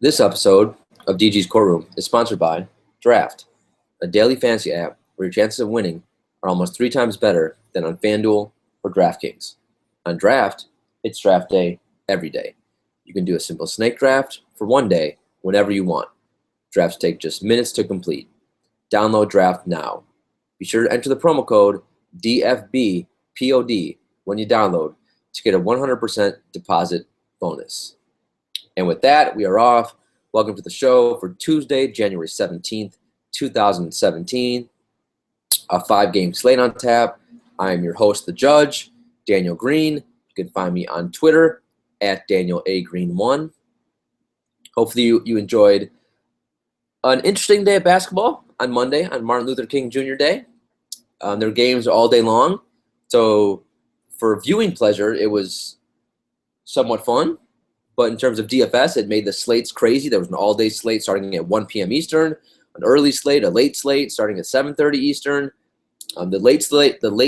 This episode of DG's Courtroom is sponsored by Draft, a daily fantasy app where your chances of winning are almost 3 times better than on FanDuel or DraftKings. On Draft, it's draft day every day. You can do a simple snake draft for one day whenever you want. Drafts take just minutes to complete. Download Draft now. Be sure to enter the promo code DFBPOD when you download to get a 100% deposit bonus. And with that, we are off. Welcome to the show for Tuesday, January 17th, 2017. A 5-game slate on tap. I am your host, the judge, Daniel Green. You can find me on Twitter at DanielAGreen1. Hopefully you enjoyed an interesting day of basketball on Monday, on Martin Luther King Jr. Day. There were games all day long. So for viewing pleasure, it was somewhat fun. But in terms of DFS, it made the slates crazy. There was an all-day slate starting at 1 p.m. Eastern, an early slate, a late slate starting at 7:30 Eastern. The late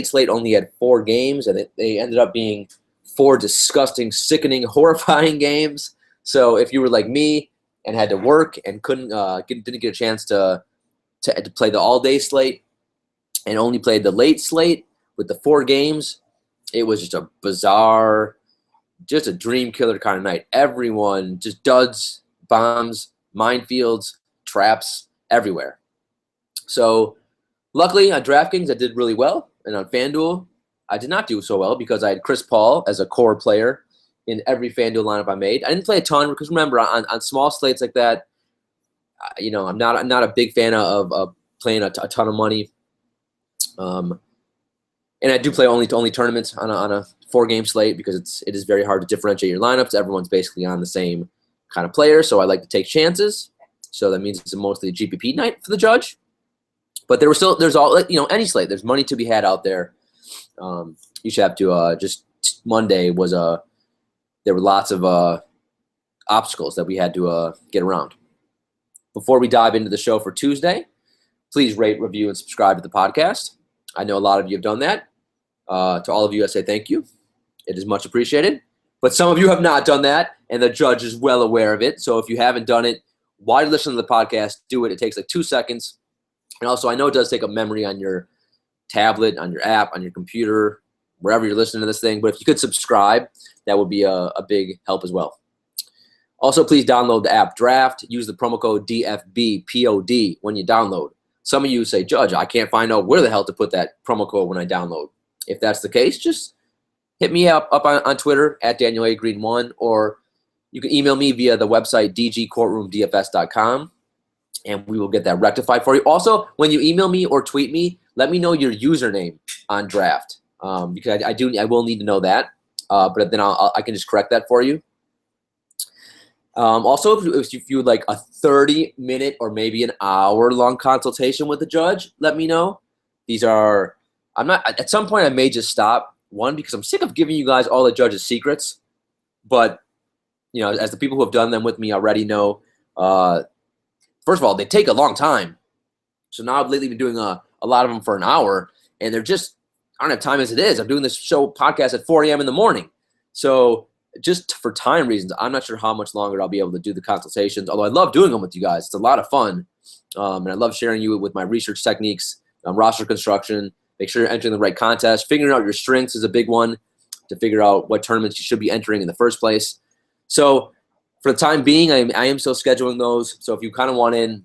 slate only had 4 games, and they ended up being 4 disgusting, sickening, horrifying games. So if you were like me and had to work and didn't get a chance to play the all-day slate and only played the late slate with the 4 games, it was just a bizarre, just a dream killer kind of night. Everyone just duds, bombs, minefields, traps everywhere. So luckily on DraftKings I did really well, and on FanDuel I did not do so well because I had Chris Paul as a core player in every FanDuel lineup I made. I didn't play a ton because remember on small slates like that, I'm not a big fan of playing a ton of money. And I do play only tournaments on a 4-game slate because it is very hard to differentiate your lineups. Everyone's basically on the same kind of player, so I like to take chances. So that means it's mostly a GPP night for the judge. But there's any slate. There's money to be had out there. You should have to Monday was there were lots of obstacles that we had to get around. Before we dive into the show for Tuesday, please rate, review, and subscribe to the podcast. I know a lot of you have done that. To all of you, I say thank you. It is much appreciated. But some of you have not done that, and the judge is well aware of it. So if you haven't done it, while you're listening to the podcast, do it. It takes like 2 seconds. And also, I know it does take up memory on your tablet, on your app, on your computer, wherever you're listening to this thing. But if you could subscribe, that would be a big help as well. Also, please download the app Draft. Use the promo code DFBPOD when you download. Some of you say, Judge, I can't find out where the hell to put that promo code when I download. If that's the case, just hit me up on Twitter at DanielAGreen1, or you can email me via the website dgcourtroomdfs.com, and we will get that rectified for you. Also, when you email me or tweet me, let me know your username on Draft because I will need to know that, but then I can just correct that for you. Also, if you would like a 30-minute or maybe an hour-long consultation with the judge, let me know. At some point I may just stop. One, because I'm sick of giving you guys all the judge's secrets. But, as the people who have done them with me already know, first of all, they take a long time. So now I've lately been doing a lot of them for an hour, and I don't have time as it is. I'm doing this podcast at 4 a.m. in the morning. So just for time reasons, I'm not sure how much longer I'll be able to do the consultations, although I love doing them with you guys. It's a lot of fun, and I love sharing you with my research techniques, roster construction. Make sure you're entering the right contest. Figuring out your strengths is a big one to figure out what tournaments you should be entering in the first place. So for the time being, I am still scheduling those. So if you kind of want in,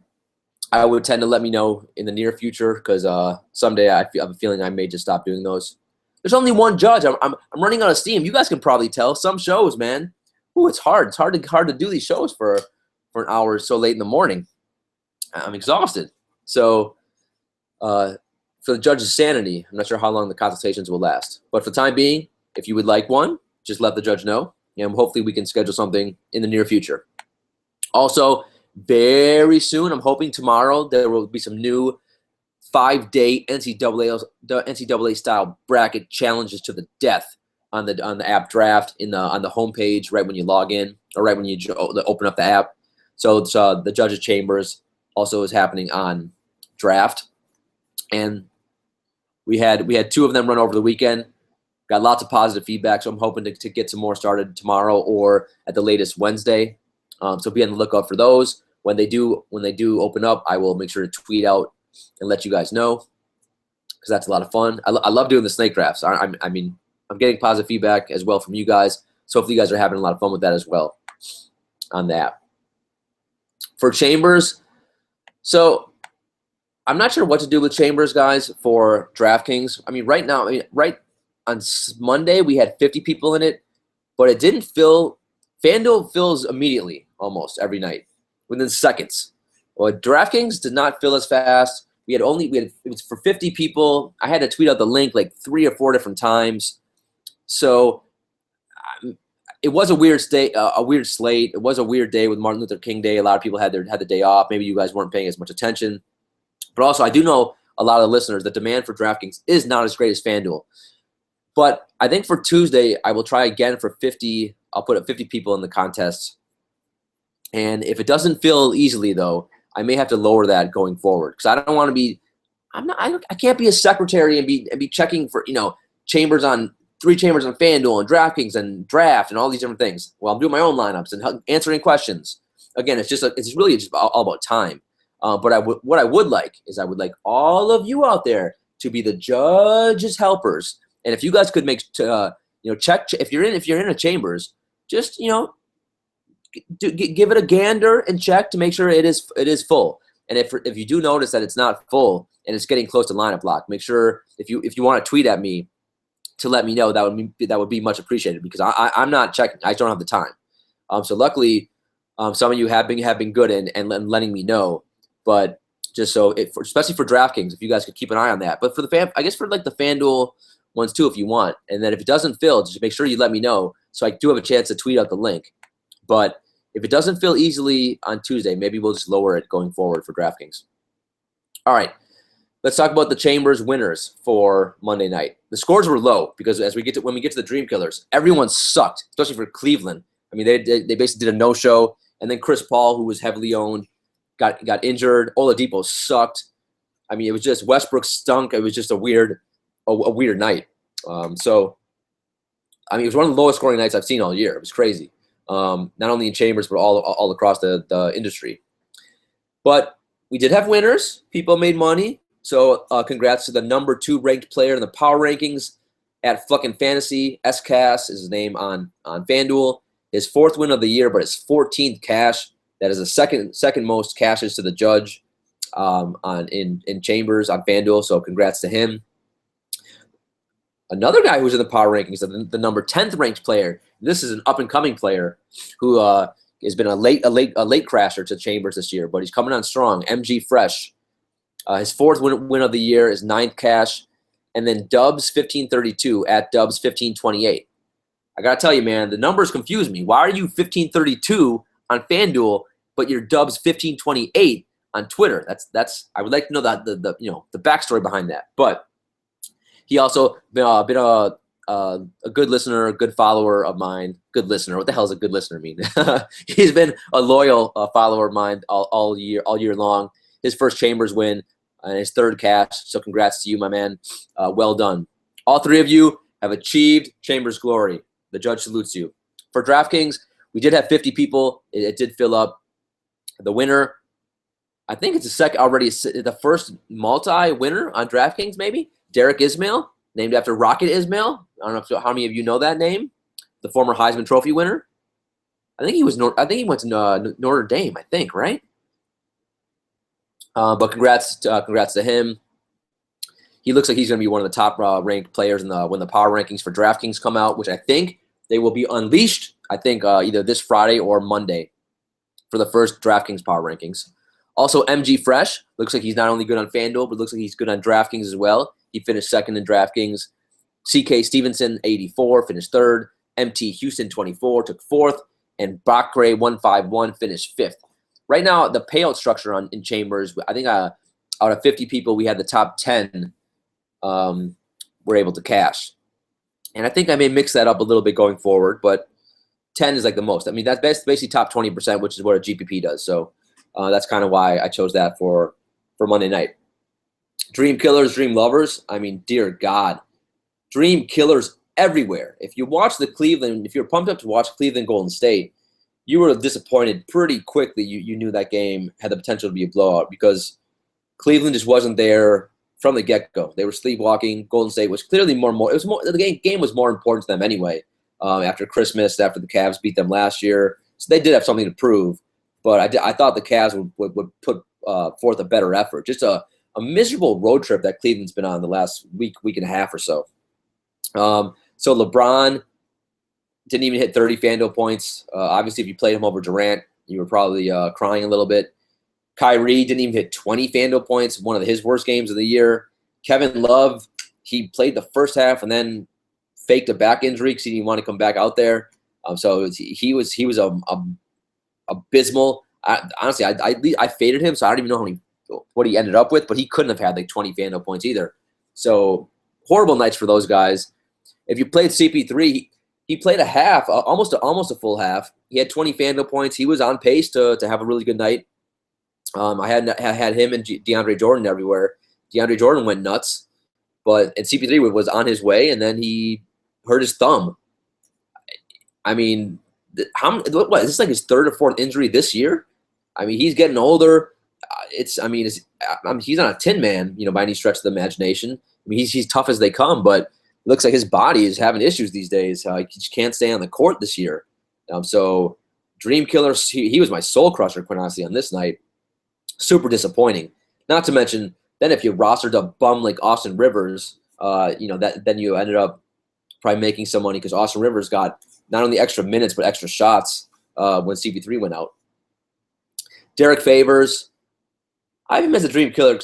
I would tend to let me know in the near future because someday I have a feeling I may just stop doing those. There's only one judge. I'm running out of steam. You guys can probably tell. Some shows, man, it's hard. It's hard to do these shows for an hour so late in the morning. I'm exhausted. So for the judge's sanity, I'm not sure how long the consultations will last. But for the time being, if you would like one, just let the judge know. And hopefully we can schedule something in the near future. Also, very soon, I'm hoping tomorrow, there will be some new 5-day NCAA style bracket challenges to the death on the app Draft on the homepage right when you log in or right when you open up the app. So the judge's chambers also is happening on Draft, and we had 2 of them run over the weekend. Got lots of positive feedback, so I'm hoping to get some more started tomorrow or at the latest Wednesday. So be on the lookout for those. When they do open up, I will make sure to tweet out and let you guys know, because that's a lot of fun. I love doing the snake drafts. I mean, I'm getting positive feedback as well from you guys. So hopefully you guys are having a lot of fun with that as well on that. For Chambers, so I'm not sure what to do with Chambers, guys, for DraftKings. I mean, right now, right on Monday, we had 50 people in it, but it didn't fill. FanDuel fills immediately, almost every night, within seconds. Well, DraftKings did not fill as fast. It was for 50 people. I had to tweet out the link like 3 or 4 different times. So it was a weird slate. It was a weird day with Martin Luther King Day. A lot of people had the day off. Maybe you guys weren't paying as much attention. But also, I do know a lot of the listeners, the demand for DraftKings is not as great as FanDuel. But I think for Tuesday, I will try again for 50. I'll put up 50 people in the contest. And if it doesn't fill easily, though, I may have to lower that going forward, because I don't want to be. I can't be a secretary and be checking for chambers on 3 chambers on FanDuel and DraftKings and draft and all these different things. Well, I'm doing my own lineups and answering questions. Again, it's really just all about time. But what I would like is I would like all of you out there to be the judges' helpers. And if you guys could make check if you're in a chambers, just give it a gander and check to make sure it is full. And if you do notice that it's not full and it's getting close to lineup lock, make sure if you want to tweet at me to let me know. That would be much appreciated, because I'm not checking. I don't have the time. So luckily, some of you have been good and letting me know. But just so especially for DraftKings, if you guys could keep an eye on that. But for I guess for like the FanDuel ones too, if you want. And then if it doesn't fill, just make sure you let me know, so I do have a chance to tweet out the link. But if it doesn't fill easily on Tuesday, maybe we'll just lower it going forward for DraftKings. All right, let's talk about the Chambers winners for Monday night. The scores were low because when we get to the Dream Killers, everyone sucked, especially for Cleveland. I mean, they basically did a no-show, and then Chris Paul, who was heavily owned, got injured. Oladipo sucked. I mean, it was just Westbrook stunk. It was just a weird night. So, I mean, it was one of the lowest scoring nights I've seen all year. It was crazy. Not only in Chambers, but all across the industry. But we did have winners. People made money. So congrats to the number 2 ranked player in the power rankings at fucking Fantasy. SCAS is his name on FanDuel. His 4th win of the year, but his 14th cash. That is the second most cashes to the judge in Chambers on FanDuel. So congrats to him. Another guy who's in the power rankings, the number 10th ranked player. This is an up and coming player who has been a late crasher to Chambers this year, but he's coming on strong. MG Fresh, his 4th win of the year, is 9th cash, and then Dubs 1532 at Dubs 1528. I gotta tell you, man, the numbers confuse me. Why are you 1532 on FanDuel, but you're Dubs 1528 on Twitter? That's I would like to know that the backstory behind that, but. He also been a good listener, a good follower of mine. Good listener. What the hell does a good listener mean? He's been a loyal follower of mine all year long. His first Chambers win and his 3rd cash. So congrats to you, my man. Well done. All 3 of you have achieved Chambers glory. The judge salutes you. For DraftKings, we did have 50 people. It did fill up. The winner, I think it's the first multi-winner on DraftKings, maybe. Derek Ismail, named after Rocket Ismail. I don't know how many of you know that name. The former Heisman Trophy winner. I think he went to Notre Dame. I think, right? But congrats to him. He looks like he's going to be one of the top ranked players when the power rankings for DraftKings come out, which I think they will be unleashed. I think either this Friday or Monday for the first DraftKings power rankings. Also, MG Fresh looks like he's not only good on FanDuel, but looks like he's good on DraftKings as well. He finished 2nd in DraftKings. CK Stevenson, 84, finished 3rd. MT Houston, 24, took 4th. And Bakre, 151, finished 5th. Right now, the payout structure in Chambers, I think out of 50 people, we had the top 10 were able to cash. And I think I may mix that up a little bit going forward, but 10 is like the most. I mean, that's basically top 20%, which is what a GPP does. So that's kind of why I chose that for Monday night. Dream Killers, Dream Lovers. I mean, dear God. Dream Killers everywhere. If you're pumped up to watch Cleveland Golden State, you were disappointed pretty quickly. You knew that game had the potential to be a blowout because Cleveland just wasn't there from the get-go. They were sleepwalking. Golden State was clearly more. It was more. The game was more important to them anyway. After Christmas, after the Cavs beat them last year, so they did have something to prove. But I thought the Cavs would put forth a better effort. Just a miserable road trip that Cleveland's been on the last week and a half or so. So LeBron didn't even hit 30 FanDuel points. Obviously, if you played him over Durant, you were probably crying a little bit. Kyrie didn't even hit 20 FanDuel points, one of his worst games of the year. Kevin Love, he played the first half and then faked a back injury because he didn't want to come back out there. So he was abysmal. Honestly, I faded him, so I don't even know what he ended up with, but he couldn't have had like 20 FanDuel points either. So horrible nights for those guys. If you played CP3, he played a half, almost a full half. He had 20 FanDuel points. He was on pace to have a really good night. I had him and DeAndre Jordan everywhere. DeAndre Jordan went nuts, and CP3 was on his way, and then he hurt his thumb. I mean, what is this, like his third or fourth injury this year? I mean, he's getting older. He's not a tin man, by any stretch of the imagination. I mean, he's tough as they come, but it looks like his body is having issues these days. He just can't stay on the court this year. So Dream Killer, he was my soul crusher, quite honestly, on this night. Super disappointing. Not to mention, then if you rostered a bum like Austin Rivers, then you ended up probably making some money because Austin Rivers got not only extra minutes but extra shots when CP3 went out. Derek Favors, I have him as a Dream Killer.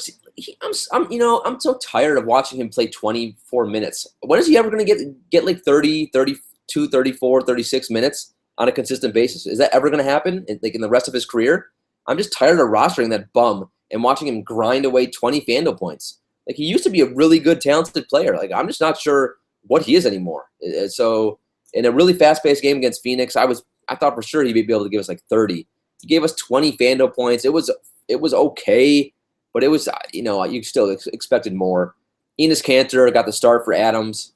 I'm so tired of watching him play 24 minutes. When is he ever going to get like 30, 32, 34, 36 minutes on a consistent basis? Is that ever going to happen in the rest of his career? I'm just tired of rostering that bum and watching him grind away 20 FanDuel points. Like, he used to be a really good, talented player. Like, I'm just not sure what he is anymore. So in a really fast-paced game against Phoenix, I thought for sure he'd be able to give us like 30. He gave us 20 FanDuel points. It was okay, but it was, you still expected more. Enes Kanter got the start for Adams.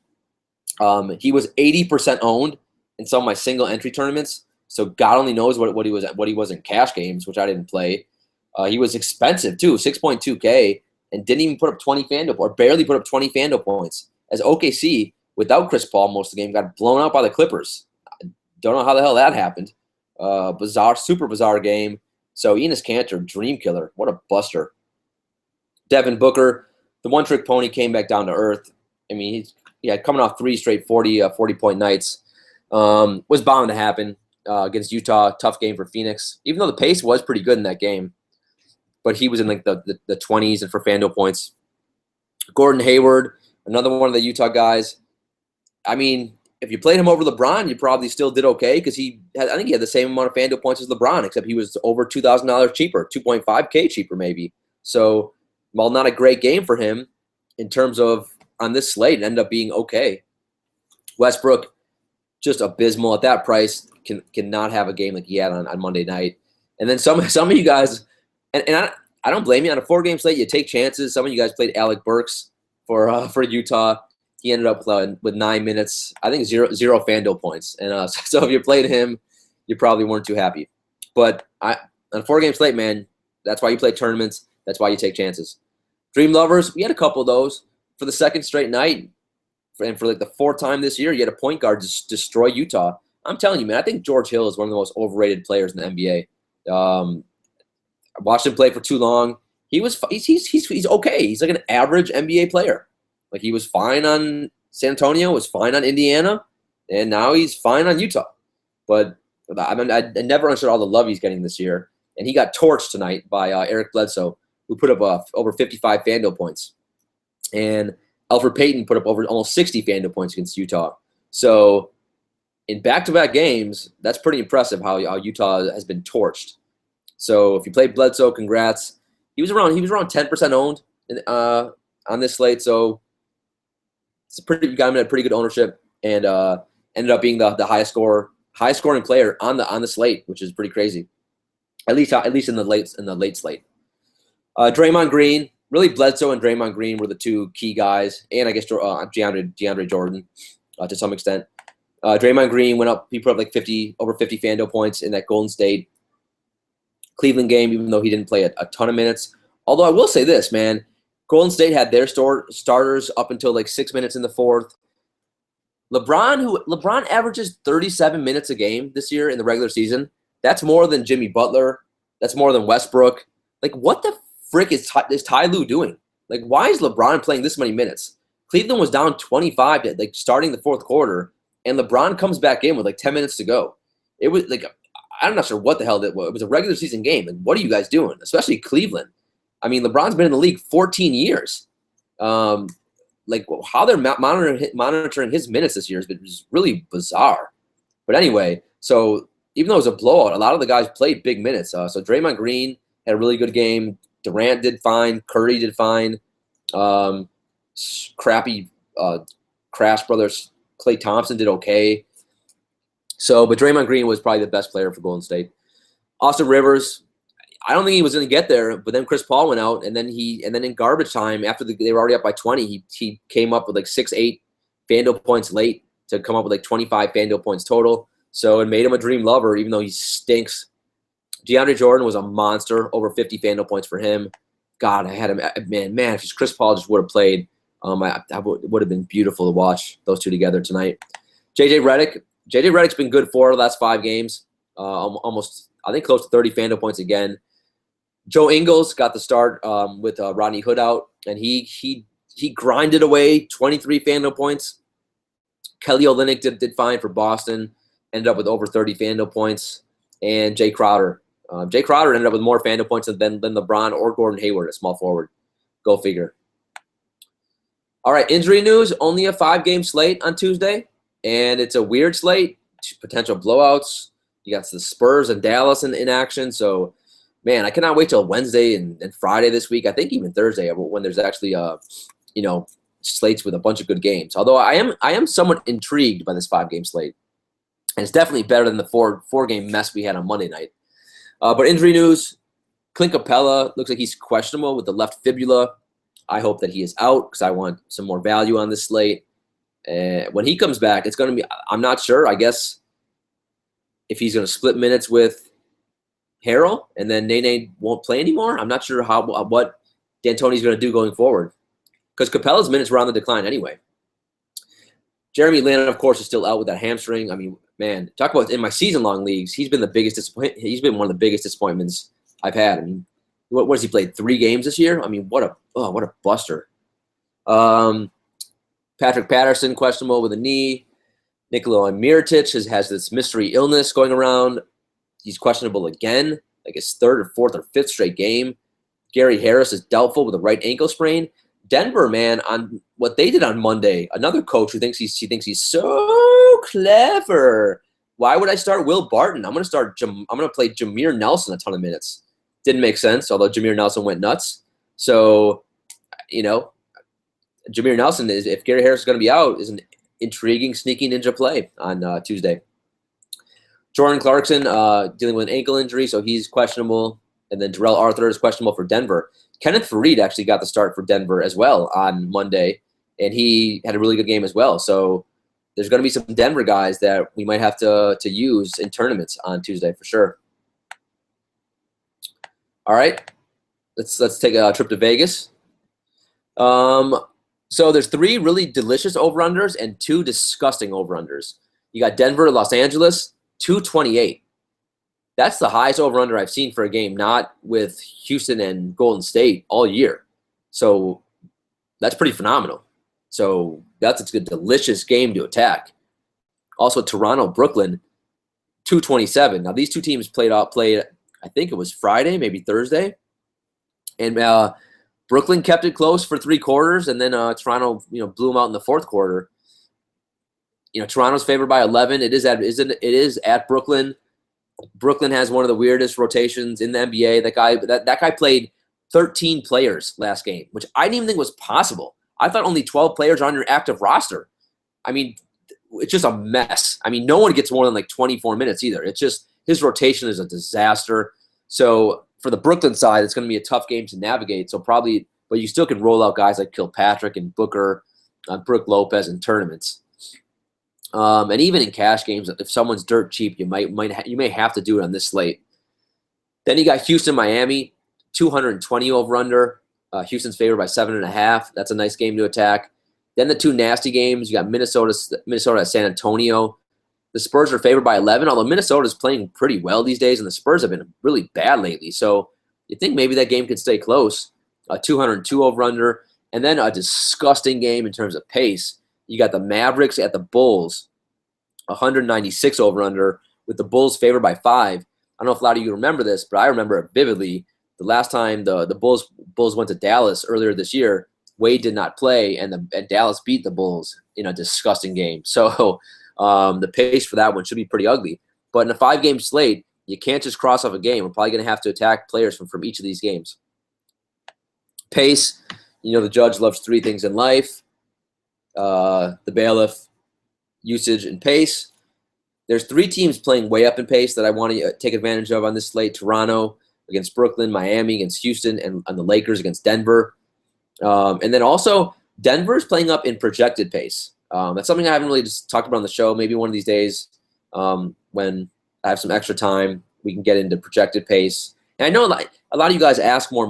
He was 80% owned in some of my single entry tournaments. So God only knows what he was in cash games, which I didn't play. He was expensive too, 6.2K, and didn't even put up 20 FanDuel, or barely put up 20 FanDuel points. As OKC, without Chris Paul most of the game, got blown out by the Clippers. Don't know how the hell that happened. Super bizarre game. So Enes Kanter, Dream Killer, what a buster. Devin Booker, the one-trick pony, came back down to earth. I mean, coming off 3 straight 40-point nights. Was bound to happen. Against Utah, tough game for Phoenix, even though the pace was pretty good in that game. But he was in like the 20s and for FanDuel points. Gordon Hayward, another one of the Utah guys. I mean, if you played him over LeBron, you probably still did okay because I think he had the same amount of FanDuel points as LeBron, except he was over $2,000 cheaper, 2.5K cheaper maybe. So, while not a great game for him in terms of on this slate, it ended up being okay. Westbrook, just abysmal at that price. Cannot have a game like he had on Monday night. And then some of you guys, and I don't blame you, on a 4-game slate, you take chances. Some of you guys played Alec Burks for Utah. He ended up with 9 minutes, I think zero FanDuel points. And so if you played him, you probably weren't too happy. But on a 4-game slate, man, that's why you play tournaments. That's why you take chances. Dream Lovers, we had a couple of those for the second straight night. And for like the 4th time this year, you had a point guard just destroy Utah. I'm telling you, man, I think George Hill is one of the most overrated players in the NBA. I watched him play for too long. He's okay. He's like an average NBA player. Like, he was fine on San Antonio, was fine on Indiana, and now he's fine on Utah. But I never understood all the love he's getting this year. And he got torched tonight by Eric Bledsoe, who put up over 55 FanDuel points. And Alfred Payton put up over almost 60 FanDuel points against Utah. So in back-to-back games, that's pretty impressive how Utah has been torched. So if you played Bledsoe, congrats. He was around 10% owned on this slate, so you got him at pretty good ownership, and ended up being the highest scoring player on the slate, which is pretty crazy. At least in the late slate. Draymond Green, really Bledsoe and Draymond Green were the two key guys, and I guess DeAndre Jordan to some extent. Draymond Green went up. He put up like over 50 FanDuel points in that Golden State Cleveland game, even though he didn't play a ton of minutes. Although I will say this, man, Golden State had their starters up until like 6 minutes in the fourth. LeBron averages 37 minutes a game this year in the regular season. That's more than Jimmy Butler. That's more than Westbrook. Like, what the frick is Ty Lue doing? Like, why is LeBron playing this many minutes? Cleveland was down 25 at like starting the fourth quarter, and LeBron comes back in with like 10 minutes to go. It was like, I'm not sure what the hell that was. It was a regular season game. Like, what are you guys doing? Especially Cleveland. I mean, LeBron's been in the league 14 years. Like, how they're monitoring his minutes this year is really bizarre. But anyway, so even though it was a blowout, a lot of the guys played big minutes. So Draymond Green had a really good game. Durant did fine. Curry did fine. Crappy Crash Brothers. Klay Thompson did okay. But Draymond Green was probably the best player for Golden State. Austin Rivers, I don't think he was going to get there, but then Chris Paul went out, and then in garbage time, after they were already up by 20, he came up with like 6-8 FanDuel points late to come up with like 25 FanDuel points total. So it made him a dream lover, even though he stinks. DeAndre Jordan was a monster, over 50 FanDuel points for him. God, I had him, man. If Chris Paul just would have played, that would have been beautiful to watch those two together tonight. JJ Redick's been good for the last 5 games, almost, I think, close to 30 FanDuel points again. Joe Ingles got the start with Rodney Hood out, and he grinded away 23 FanDuel points. Kelly Olynyk did fine for Boston, ended up with over 30 FanDuel points, and Jay Crowder. Jay Crowder ended up with more FanDuel points than LeBron or Gordon Hayward, a small forward. Go figure. All right, injury news, only a 5-game slate on Tuesday, and it's a weird slate, potential blowouts. You got the Spurs and Dallas in action, so man, I cannot wait till Wednesday and Friday this week. I think even Thursday when there's actually slates with a bunch of good games. Although I am somewhat intrigued by this 5-game slate, and it's definitely better than the four-game mess we had on Monday night. But injury news: Clint Capella looks like he's questionable with the left fibula. I hope that he is out because I want some more value on this slate. When he comes back, it's going to be, I'm not sure. I guess if he's going to split minutes with Harrell, and then Nene won't play anymore. I'm not sure what D'Antoni's going to do going forward, because Capella's minutes were on the decline anyway. Jeremy Lin, of course, is still out with that hamstring. I mean, man, talk about in my season-long leagues, he's been one of the biggest disappointments I've had. I mean, what has he played? 3 games this year? I mean, what a buster. Patrick Patterson questionable with a knee. Nikola Mirotic has this mystery illness going around. He's questionable again, like his 3rd or 4th or 5th straight game. Gary Harris is doubtful with a right ankle sprain. Denver, man, on what they did on Monday, another coach who thinks he's so clever. Why would I start Will Barton? I'm going to play Jameer Nelson a ton of minutes. Didn't make sense, although Jameer Nelson went nuts. So, Jameer Nelson if Gary Harris is going to be out, is an intriguing, sneaky ninja play on Tuesday. Jordan Clarkson dealing with an ankle injury, so he's questionable. And then Terrell Arthur is questionable for Denver. Kenneth Faried actually got the start for Denver as well on Monday, and he had a really good game as well. So there's going to be some Denver guys that we might have to use in tournaments on Tuesday for sure. All right, let's take a trip to Vegas. So there's 3 really delicious over-unders and 2 disgusting over-unders. You got Denver, Los Angeles, 228. That's the highest over-under I've seen for a game, not with Houston and Golden State all year. So that's pretty phenomenal. So that's a good, delicious game to attack. Also, Toronto, Brooklyn, 227. Now, these two teams played, I think it was Friday, maybe Thursday. And Brooklyn kept it close for 3 quarters, and then Toronto, blew them out in the 4th quarter. Toronto's favored by 11. It is at Brooklyn. Brooklyn has one of the weirdest rotations in the NBA. That guy played 13 players last game, which I didn't even think was possible. I thought only 12 players are on your active roster. I mean, it's just a mess. I mean, no one gets more than like 24 minutes either. It's just his rotation is a disaster. So for the Brooklyn side, it's going to be a tough game to navigate. So probably, but you still can roll out guys like Kilpatrick and Booker, Brook Lopez in tournaments. And even in cash games, if someone's dirt cheap, you may have to do it on this slate. Then you got Houston, Miami, 220 over under. Houston's favored by 7.5. That's a nice game to attack. Then the two nasty games, you got Minnesota at San Antonio. The Spurs are favored by 11, although Minnesota's playing pretty well these days, and the Spurs have been really bad lately. So you think maybe that game could stay close. 202 over under. And then a disgusting game in terms of pace. You got the Mavericks at the Bulls, 196 over under, with the Bulls favored by 5. I don't know if a lot of you remember this, but I remember it vividly. The last time the Bulls went to Dallas earlier this year, Wade did not play, and Dallas beat the Bulls in a disgusting game. So the pace for that one should be pretty ugly. But in a 5-game slate, you can't just cross off a game. We're probably going to have to attack players from each of these games. Pace, the judge loves 3 things in life. The bailiff, usage, and pace. There's 3 teams playing way up in pace that I want to take advantage of on this slate. Toronto against Brooklyn, Miami against Houston, and the Lakers against Denver. And then also Denver's playing up in projected pace. That's something I haven't really just talked about on the show. Maybe one of these days when I have some extra time, we can get into projected pace. And I know a lot of you guys ask more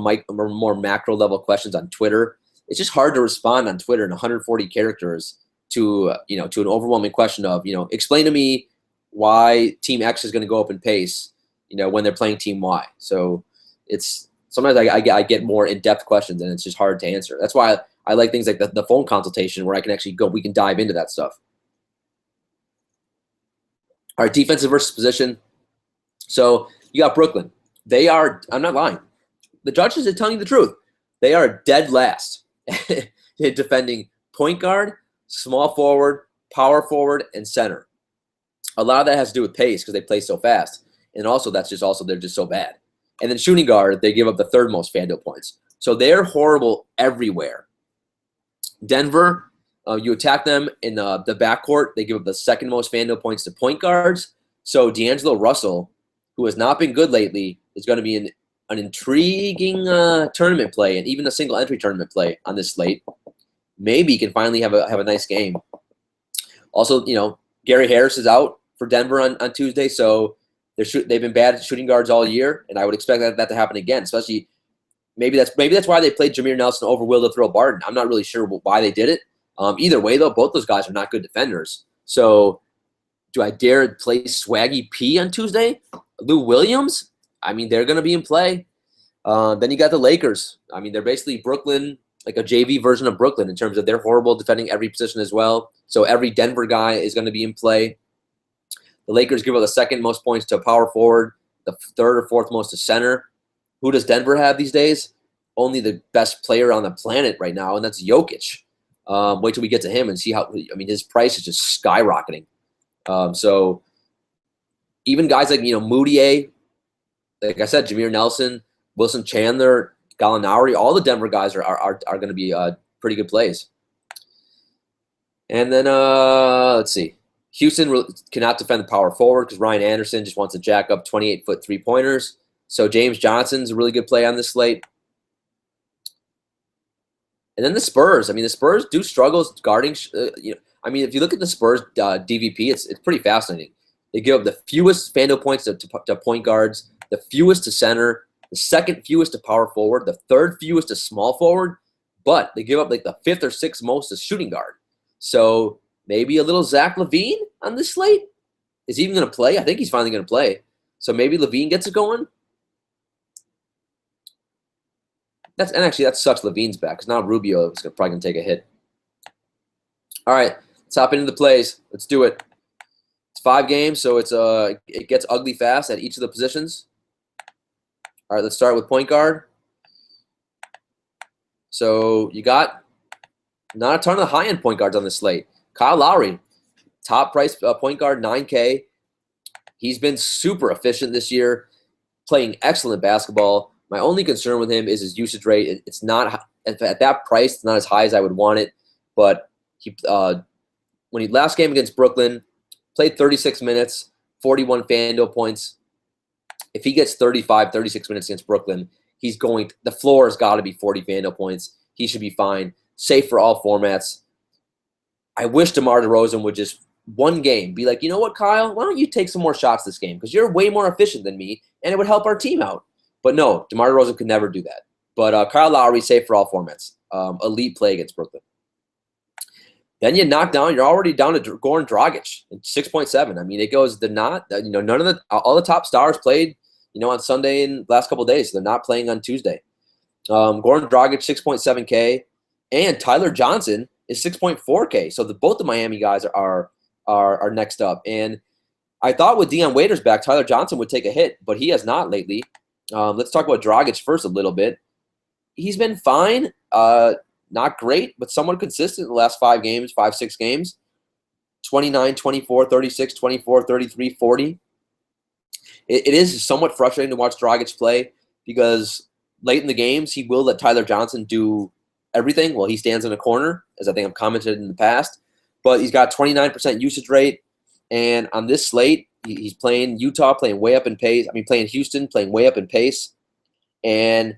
macro level questions on Twitter. It's just hard to respond on Twitter in 140 characters to an overwhelming question of, explain to me why Team X is going to go up in pace, when they're playing Team Y. So it's sometimes I get more in-depth questions, and it's just hard to answer. That's why I like things like the phone consultation where I can actually we can dive into that stuff. All right, defensive versus position. So you got Brooklyn. They are, I'm not lying, the judges are telling you the truth. They are dead last in defending point guard, small forward, power forward, and center. A lot of that has to do with pace because they play so fast. And also they're just so bad. And then shooting guard, they give up the 3rd most FanDuel points. So they're horrible everywhere. Denver, you attack them in the backcourt. They give up the 2nd most FanDuel points to point guards. So D'Angelo Russell, who has not been good lately, is going to be an intriguing tournament play, and even a single entry tournament play on this slate. Maybe he can finally have a nice game. Also, Gary Harris is out for Denver on Tuesday, so they've been bad at shooting guards all year, and I would expect that to happen again. Especially maybe that's why they played Jameer Nelson over Will to throw Barton. I'm not really sure why they did it. Either way, though, both those guys are not good defenders. So do I dare play Swaggy P on Tuesday? Lou Williams? I mean, they're going to be in play. Then you got the Lakers. I mean, they're basically Brooklyn, like a JV version of Brooklyn in terms of they're horrible defending every position as well. So every Denver guy is going to be in play. The Lakers give up the 2nd most points to power forward, the 3rd or 4th most to center. Who does Denver have these days? Only the best player on the planet right now, and that's Jokic. Wait till we get to him and see how. I mean, his price is just skyrocketing. So even guys like Moutier, like I said, Jameer Nelson, Wilson Chandler, Gallinari, all the Denver guys are going to be pretty good plays. And then let's see. Houston cannot defend the power forward because Ryan Anderson just wants to jack up 28-foot 3-pointers. So James Johnson's a really good play on this slate. And then the Spurs. I mean, the Spurs do struggle guarding. I mean, if you look at the Spurs DVP, it's pretty fascinating. They give up the fewest FanDuel points to point guards, the fewest to center, the 2nd fewest to power forward, the 3rd fewest to small forward, but they give up like the 5th or 6th most to shooting guard. So maybe a little Zach LaVine on this slate. Is he even going to play? I think he's finally going to play. So maybe LaVine gets it going. Actually that sucks. LaVine's back because now Rubio is probably going to take a hit. All right, let's hop into the plays. Let's do it. It's 5 games, so it gets ugly fast at each of the positions. All right, let's start with point guard. So you got not a ton of high-end point guards on this slate. Kyle Lowry, top price point guard, $9K. He's been super efficient this year, playing excellent basketball. My only concern with him is his usage rate. It's not at that price. It's not as high as I would want it. But when he last game against Brooklyn, played 36 minutes, 41 FanDuel points. If he gets 35, 36 minutes against Brooklyn, the floor has got to be 40 FanDuel points. He should be fine. Safe for all formats. I wish DeMar DeRozan would just one game. Be like, you know what, Kyle? Why don't you take some more shots this game? Because you're way more efficient than me, and it would help our team out. But no, DeMar DeRozan could never do that. But Kyle Lowry, safe for all formats. Elite play against Brooklyn. Then you knock down. You're already down to Goran Dragic at 6.7. I mean, it goes. They're not. None of all the top stars played. On Sunday and last couple of days. So they're not playing on Tuesday. Goran Dragic 6.7K, and Tyler Johnson is 6.4K. So both the Miami guys are next up. And I thought with Dion Waiters back, Tyler Johnson would take a hit, but he has not lately. Let's talk about Dragic first a little bit. He's been fine. Not great, but somewhat consistent in the last 5 games, 5-6 games. 29, 24, 36, 24, 33, 40. It is somewhat frustrating to watch Dragic play because late in the games, he will let Tyler Johnson do everything while he stands in a corner, as I think I've commented in the past. But he's got 29% usage rate. And on this slate, he's playing Utah, playing way up in pace. I mean, playing Houston, playing way up in pace. And,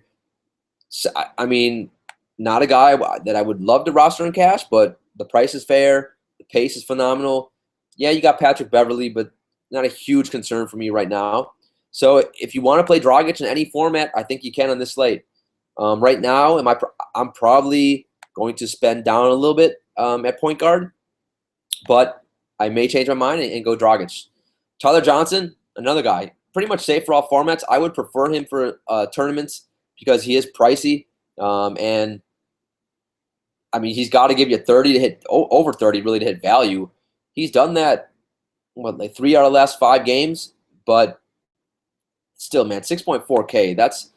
I mean, not a guy that I would love to roster in cash, but the price is fair. The pace is phenomenal. Yeah, you got Patrick Beverley, but not a huge concern for me right now. So if you want to play Dragic in any format, I think you can on this slate. Right now, I'm probably going to spend down a little bit at point guard, but I may change my mind and go Dragic. Tyler Johnson, another guy, pretty much safe for all formats. I would prefer him for tournaments because he is pricey. And I mean, he's got to give you 30 to hit over 30 really to hit value. He's done that, like 3 out of the last 5 games, but still, man, 6.4K. That's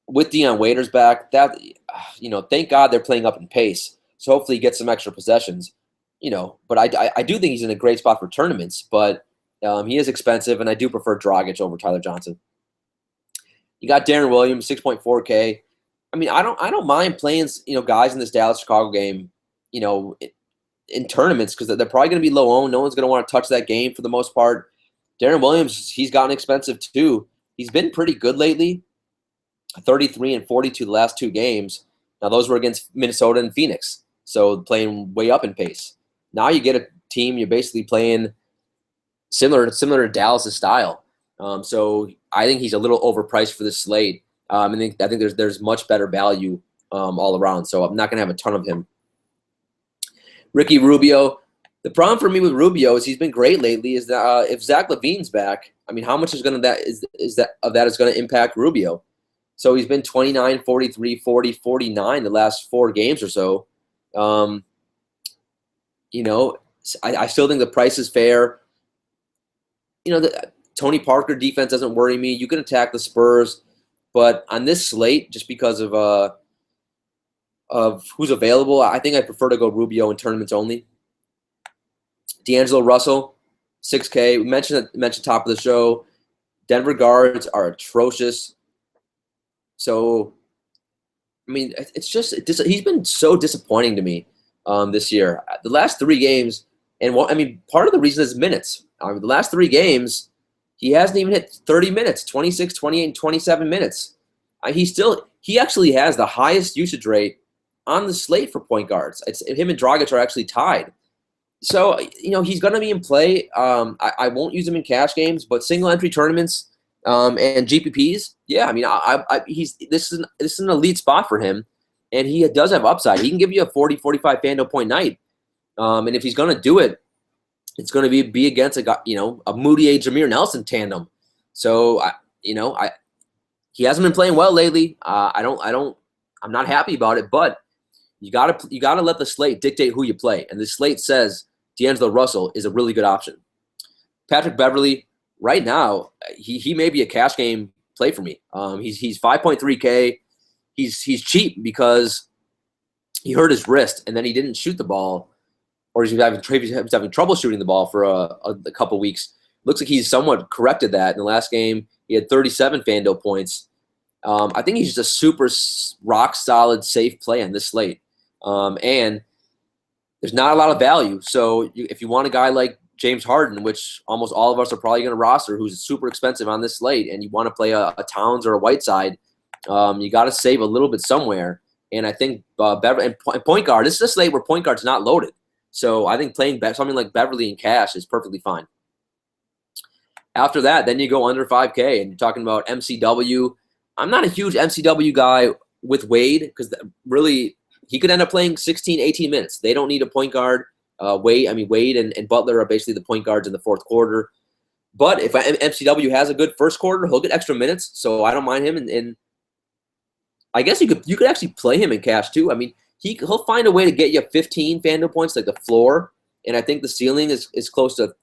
with Dion Waiters back. That thank God they're playing up in pace. So hopefully he gets some extra possessions. But I do think he's in a great spot for tournaments. But he is expensive, and I do prefer Dragic over Tyler Johnson. You got Darren Williams, 6.4K. I mean, I don't mind playing guys in this Dallas-Chicago game, in tournaments because they're probably going to be low owned. No one's going to want to touch that game for the most part. Darren Williams, he's gotten expensive too. He's been pretty good lately, 33 and 42 the last 2 games. Now those were against Minnesota and Phoenix, so playing way up in pace. Now you get a team you're basically playing similar to Dallas' style. So I think he's a little overpriced for this slate. I think there's much better value all around. So I'm not going to have a ton of him. Ricky Rubio. The problem for me with Rubio is he's been great lately. Is that if Zach LaVine's back, I mean, how much is going to impact Rubio? So he's been 29, 43, 40, 49 the last 4 games or so. I still think the price is fair. The Tony Parker defense doesn't worry me. You can attack the Spurs, but on this slate, just because of who's available, I think I prefer to go Rubio in tournaments only. D'Angelo Russell, 6K. We mentioned top of the show. Denver guards are atrocious. So, I mean, he's been so disappointing to me this year. The last 3 games, and part of the reason is minutes. The last 3 games, he hasn't even hit 30 minutes, 26, 28, and 27 minutes. He actually has the highest usage rate on the slate for point guards. Him and Dragic are actually tied. So, he's going to be in play. I won't use him in cash games, but single entry tournaments and GPPs, yeah, I mean, this is an elite spot for him, and he does have upside. He can give you a 40, 45 FanDuel point night. And if he's going to do it, it's going to be against a Moutier Jameer Nelson tandem. So, he hasn't been playing well lately. I'm not happy about it, but you gotta let the slate dictate who you play. And the slate says D'Angelo Russell is a really good option. Patrick Beverley, right now, he may be a cash game play for me. He's 5.3K. He's cheap because he hurt his wrist and then he didn't shoot the ball, or he's having trouble shooting the ball for a couple weeks. Looks like he's somewhat corrected that. In the last game, he had 37 FanDuel points. I think he's just a super rock solid, safe play on this slate. And there's not a lot of value. So if you want a guy like James Harden, which almost all of us are probably going to roster, who's super expensive on this slate, and you want to play a Towns or a Whiteside, you got to save a little bit somewhere. And I think Beverly and point guard, this is a slate where point guard's not loaded. So I think playing something like Beverly in cash is perfectly fine. After that, then you go under 5K, and you're talking about MCW. I'm not a huge MCW guy with Wade because really he could end up playing 16, 18 minutes. They don't need a point guard. Wade and Butler are basically the point guards in the fourth quarter. But if MCW has a good first quarter, he'll get extra minutes, so I don't mind him. And I guess you could actually play him in cash too. I mean, he'll find a way to get you 15 FanDuel points, like the floor, and I think the ceiling is close to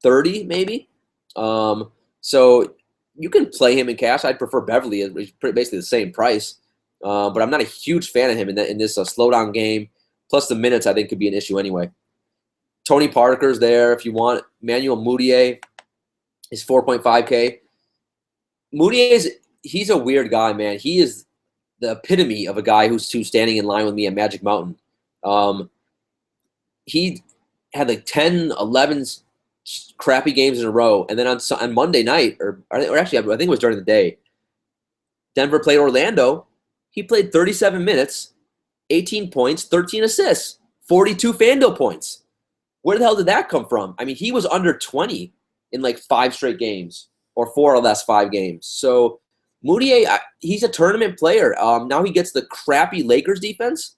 30 maybe. So you can play him in cash. I'd prefer Beverly. He's basically the same price, but I'm not a huge fan of him in this slowdown game. Plus the minutes I think could be an issue anyway. Tony Parker's there if you want. Manuel Mudiay is 4.5K. He's a weird guy, man. He is the epitome of a guy who's standing in line with me at Magic Mountain. He had like 10, 11 crappy games in a row, and then on Monday night, or actually I think it was during the day, Denver played Orlando. He played 37 minutes, 18 points, 13 assists, 42 FanDuel points. Where the hell did that come from? I mean, he was under 20 in like 5 straight games, or 4 or less 5 games. So Mudiay, he's a tournament player. Now he gets the crappy Lakers defense.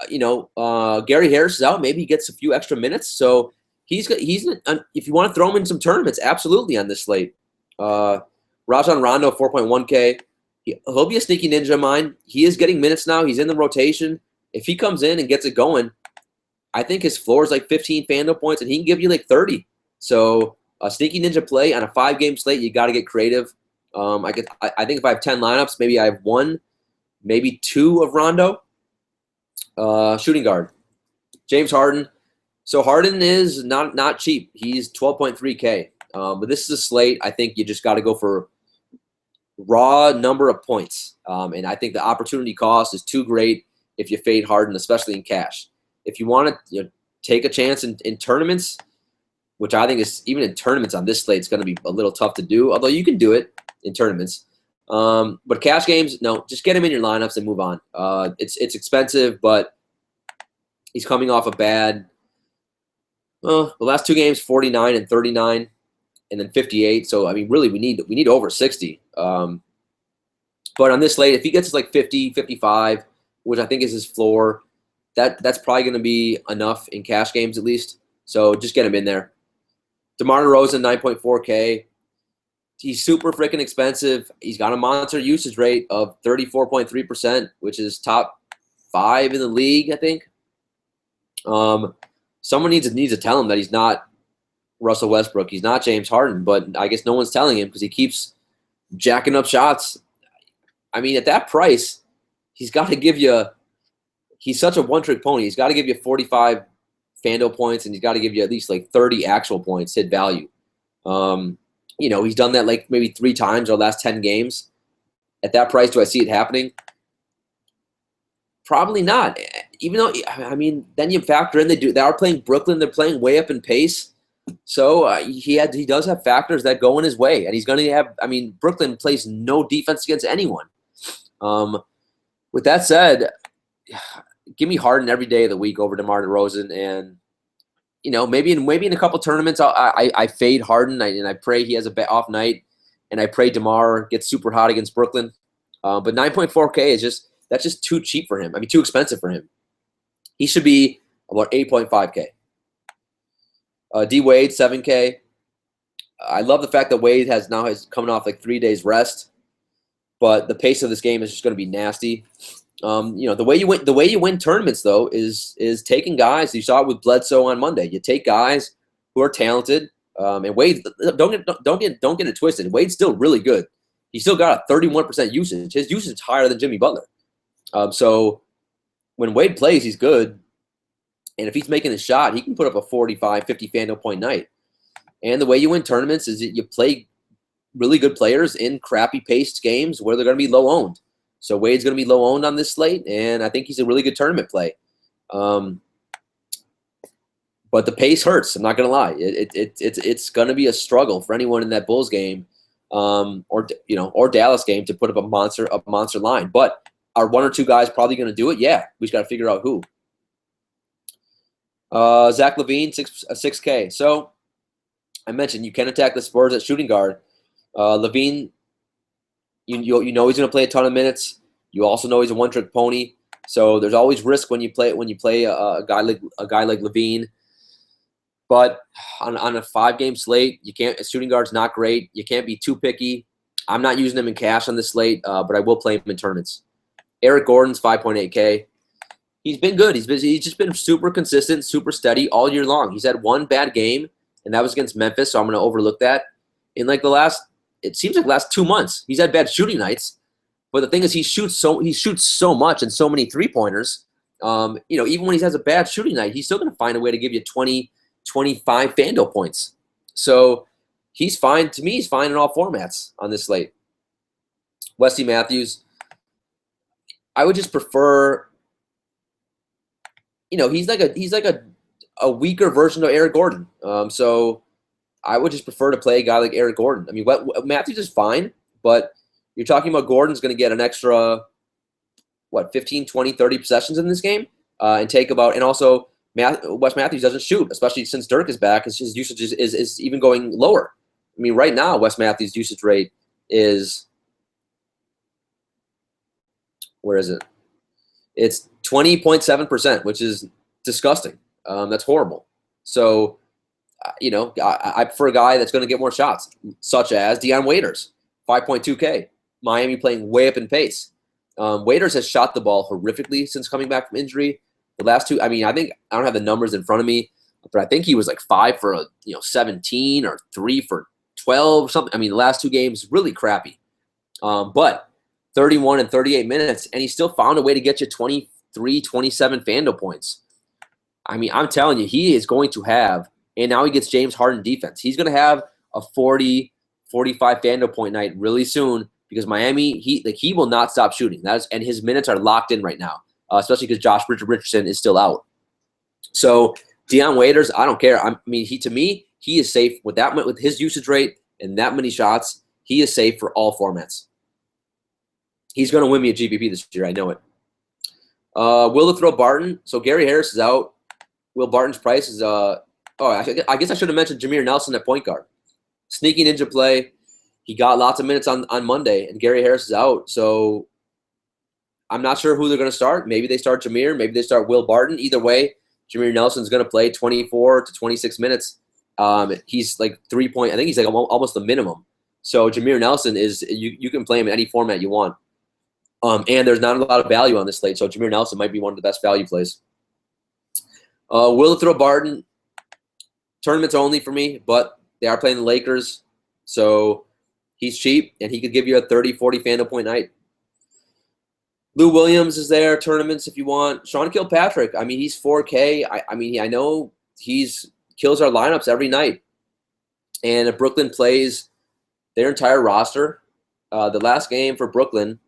Gary Harris is out. Maybe he gets a few extra minutes. So he's if you want to throw him in some tournaments, absolutely on this slate. Rajon Rondo, 4.1K. He'll be a sneaky ninja of mine. He is getting minutes now. He's in the rotation. If he comes in and gets it going, I think his floor is like 15 FanDuel points, and he can give you like 30. So a sneaky ninja play on a 5-game slate, you got to get creative. I think if I have 10 lineups, maybe I have 1, maybe 2 of Rondo. Shooting guard, James Harden. So Harden is not cheap. He's 12.3K. But this is a slate. I think you just got to go for raw number of points. And I think the opportunity cost is too great if you fade Harden, especially in cash. If you want to take a chance in tournaments, which I think is even in tournaments on this slate, it's going to be a little tough to do, although you can do it in tournaments. But cash games, no, just get him in your lineups and move on. It's expensive, but he's coming off a bad the last 2 games, 49 and 39, and then 58. So I mean, really, we need over 60. But on this slate, if he gets like 50, 55, which I think is his floor, that's probably going to be enough in cash games at least. So just get him in there. DeMar DeRozan, 9.4K. He's super freaking expensive. He's got a monster usage rate of 34.3%, which is top 5 in the league, I think. Someone needs to tell him that he's not Russell Westbrook. He's not James Harden, but I guess no one's telling him because he keeps jacking up shots. I mean, at that price, he's got to give you – he's such a one-trick pony. He's got to give you 45 FanDuel points, and he's got to give you at least like 30 actual points, hit value. He's done that like maybe 3 times over the last 10 games. At that price, do I see it happening? Probably not. Even though, I mean, then you factor in they are playing Brooklyn. They're playing way up in pace. So he does have factors that go in his way. And he's going to have, I mean, Brooklyn plays no defense against anyone. With that said, give me Harden every day of the week over DeMar DeRozan. And, maybe in a couple tournaments, I fade Harden and I pray he has a off night, and I pray DeMar gets super hot against Brooklyn. But 9.4K that's just too cheap for him. I mean, too expensive for him. He should be about 8.5K. D Wade, 7K. I love the fact that Wade has coming off like 3 days rest, but the pace of this game is just going to be nasty. The way you win tournaments though is taking guys. You saw it with Bledsoe on Monday. You take guys who are talented. And Wade, don't get it twisted. Wade's still really good. He's still got a 31% usage. His usage is higher than Jimmy Butler. So when Wade plays, he's good. And if he's making a shot, he can put up a 45, 50 FanDuel point night. And the way you win tournaments is that you play really good players in crappy paced games where they're going to be low owned. So Wade's going to be low owned on this slate, and I think he's a really good tournament play. But the pace hurts. I'm not going to lie. It's going to be a struggle for anyone in that Bulls game, or Dallas game to put up a monster line. But are 1 or 2 guys probably going to do it? Yeah, we just got to figure out who. Zach LaVine, 6K. So I mentioned you can attack the Spurs at shooting guard. LaVine, you know he's going to play a ton of minutes. You also know he's a one-trick pony. So there's always risk when you play a guy like LaVine. But on a 5-game slate, you can't. A shooting guard's not great. You can't be too picky. I'm not using him in cash on this slate, but I will play him in tournaments. Eric Gordon's 5.8K. He's been good. He's just been super consistent, super steady all year long. He's had one bad game, and that was against Memphis, so I'm going to overlook that. In like it seems like the last 2 months, he's had bad shooting nights. But the thing is, he shoots so much and so many 3-pointers. Even when he has a bad shooting night, he's still going to find a way to give you 20, 25 FanDuel points. So he's fine. To me, he's fine in all formats on this slate. Wesley Matthews, I would just prefer. He's like a weaker version of Eric Gordon. So I would just prefer to play a guy like Eric Gordon. I mean, Matthews is fine, but you're talking about Gordon's going to get an extra, 15, 20, 30 possessions in this game and also Wes Matthews doesn't shoot, especially since Dirk is back. His usage is even going lower. I mean, right now, Wes Matthews' usage rate is, where is it? It's 20.7%, which is disgusting. That's horrible. So, I prefer a guy that's going to get more shots, such as Dion Waiters, 5.2K. Miami playing way up in pace. Waiters has shot the ball horrifically since coming back from injury. The last two, I don't have the numbers in front of me, but I think he was like 5 for 17 or 3 for 12 or something. I mean, the last 2 games really crappy. But 31 and 38 minutes, and he still found a way to get you 23, 27 FanDuel points. I mean, I'm telling you, he is going to have, and now he gets James Harden defense. He's going to have a 40, 45 FanDuel point night really soon because Miami, he will not stop shooting. And his minutes are locked in right now, especially because Josh Richardson is still out. So Dion Waiters, I don't care. To me, he is safe with his usage rate and that many shots. He is safe for all formats. He's going to win me a GPP this year. I know it. Will throw Barton. So Gary Harris is out. Will Barton's price is I guess I should have mentioned Jameer Nelson at point guard. Sneaky ninja play. He got lots of minutes on Monday, and Gary Harris is out. So I'm not sure who they're going to start. Maybe they start Jameer. Maybe they start Will Barton. Either way, Jameer Nelson's going to play 24 to 26 minutes. He's like 3 point. I think he's like almost the minimum. So Jameer Nelson is you can play him in any format you want. And there's not a lot of value on this slate, so Jameer Nelson might be one of the best value plays. Will throw Barton, tournaments only for me, but they are playing the Lakers, so he's cheap, and he could give you a 30, 40 FanDuel point night. Lou Williams is there, tournaments if you want. Sean Kilpatrick, he's 4K. I know he's kills our lineups every night. And if Brooklyn plays their entire roster, the last game for Brooklyn,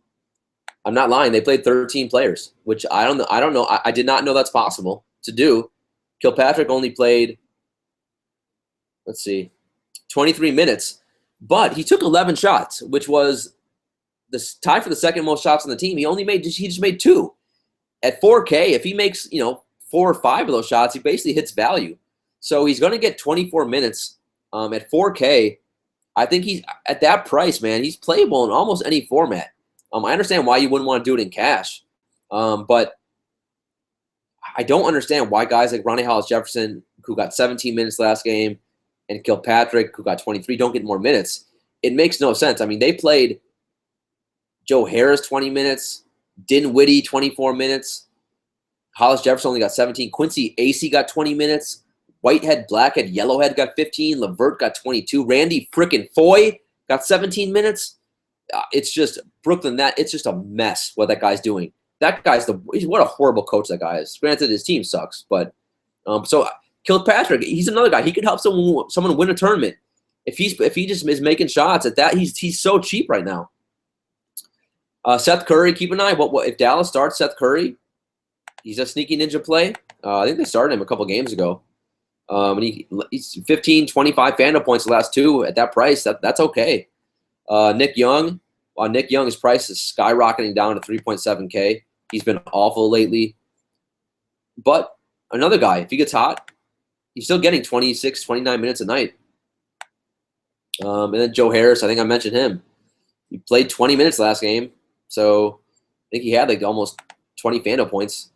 I'm not lying. They played 13 players, which I don't know. I did not know that's possible to do. Kilpatrick only played, 23 minutes, but he took 11 shots, which was the tie for the second most shots on the team. He just made 2. At 4K, if he makes 4 or 5 of those shots, he basically hits value. So he's going to get 24 minutes at 4K. I think he's at that price, man. He's playable in almost any format. I understand why you wouldn't want to do it in cash, but I don't understand why guys like Ronnie Hollis-Jefferson, who got 17 minutes last game, and Kilpatrick, who got 23, don't get more minutes. It makes no sense. They played Joe Harris 20 minutes, Dinwiddie 24 minutes, Hollis-Jefferson only got 17, Quincy Acey got 20 minutes, Whitehead, Blackhead, Yellowhead got 15, Levert got 22, Randy frickin' Foye got 17 minutes. It's just Brooklyn. It's just a mess what that guy's doing. That guy's what a horrible coach that guy is. Granted, his team sucks, but so Kilpatrick, he's another guy. He could help someone win a tournament if he just is making shots at that. He's so cheap right now. Seth Curry, keep an eye. What if Dallas starts Seth Curry? He's a sneaky ninja play. I think they started him a couple games ago. And he's 15, 25 FanDuel points the last 2 at that price. That's okay. Nick Young, his price is skyrocketing down to 3.7K. He's been awful lately. But Another guy, if he gets hot, he's still getting 26, 29 minutes a night. And then Joe Harris, I think I mentioned him. He played 20 minutes last game, so I think he had like almost 20 Fando points.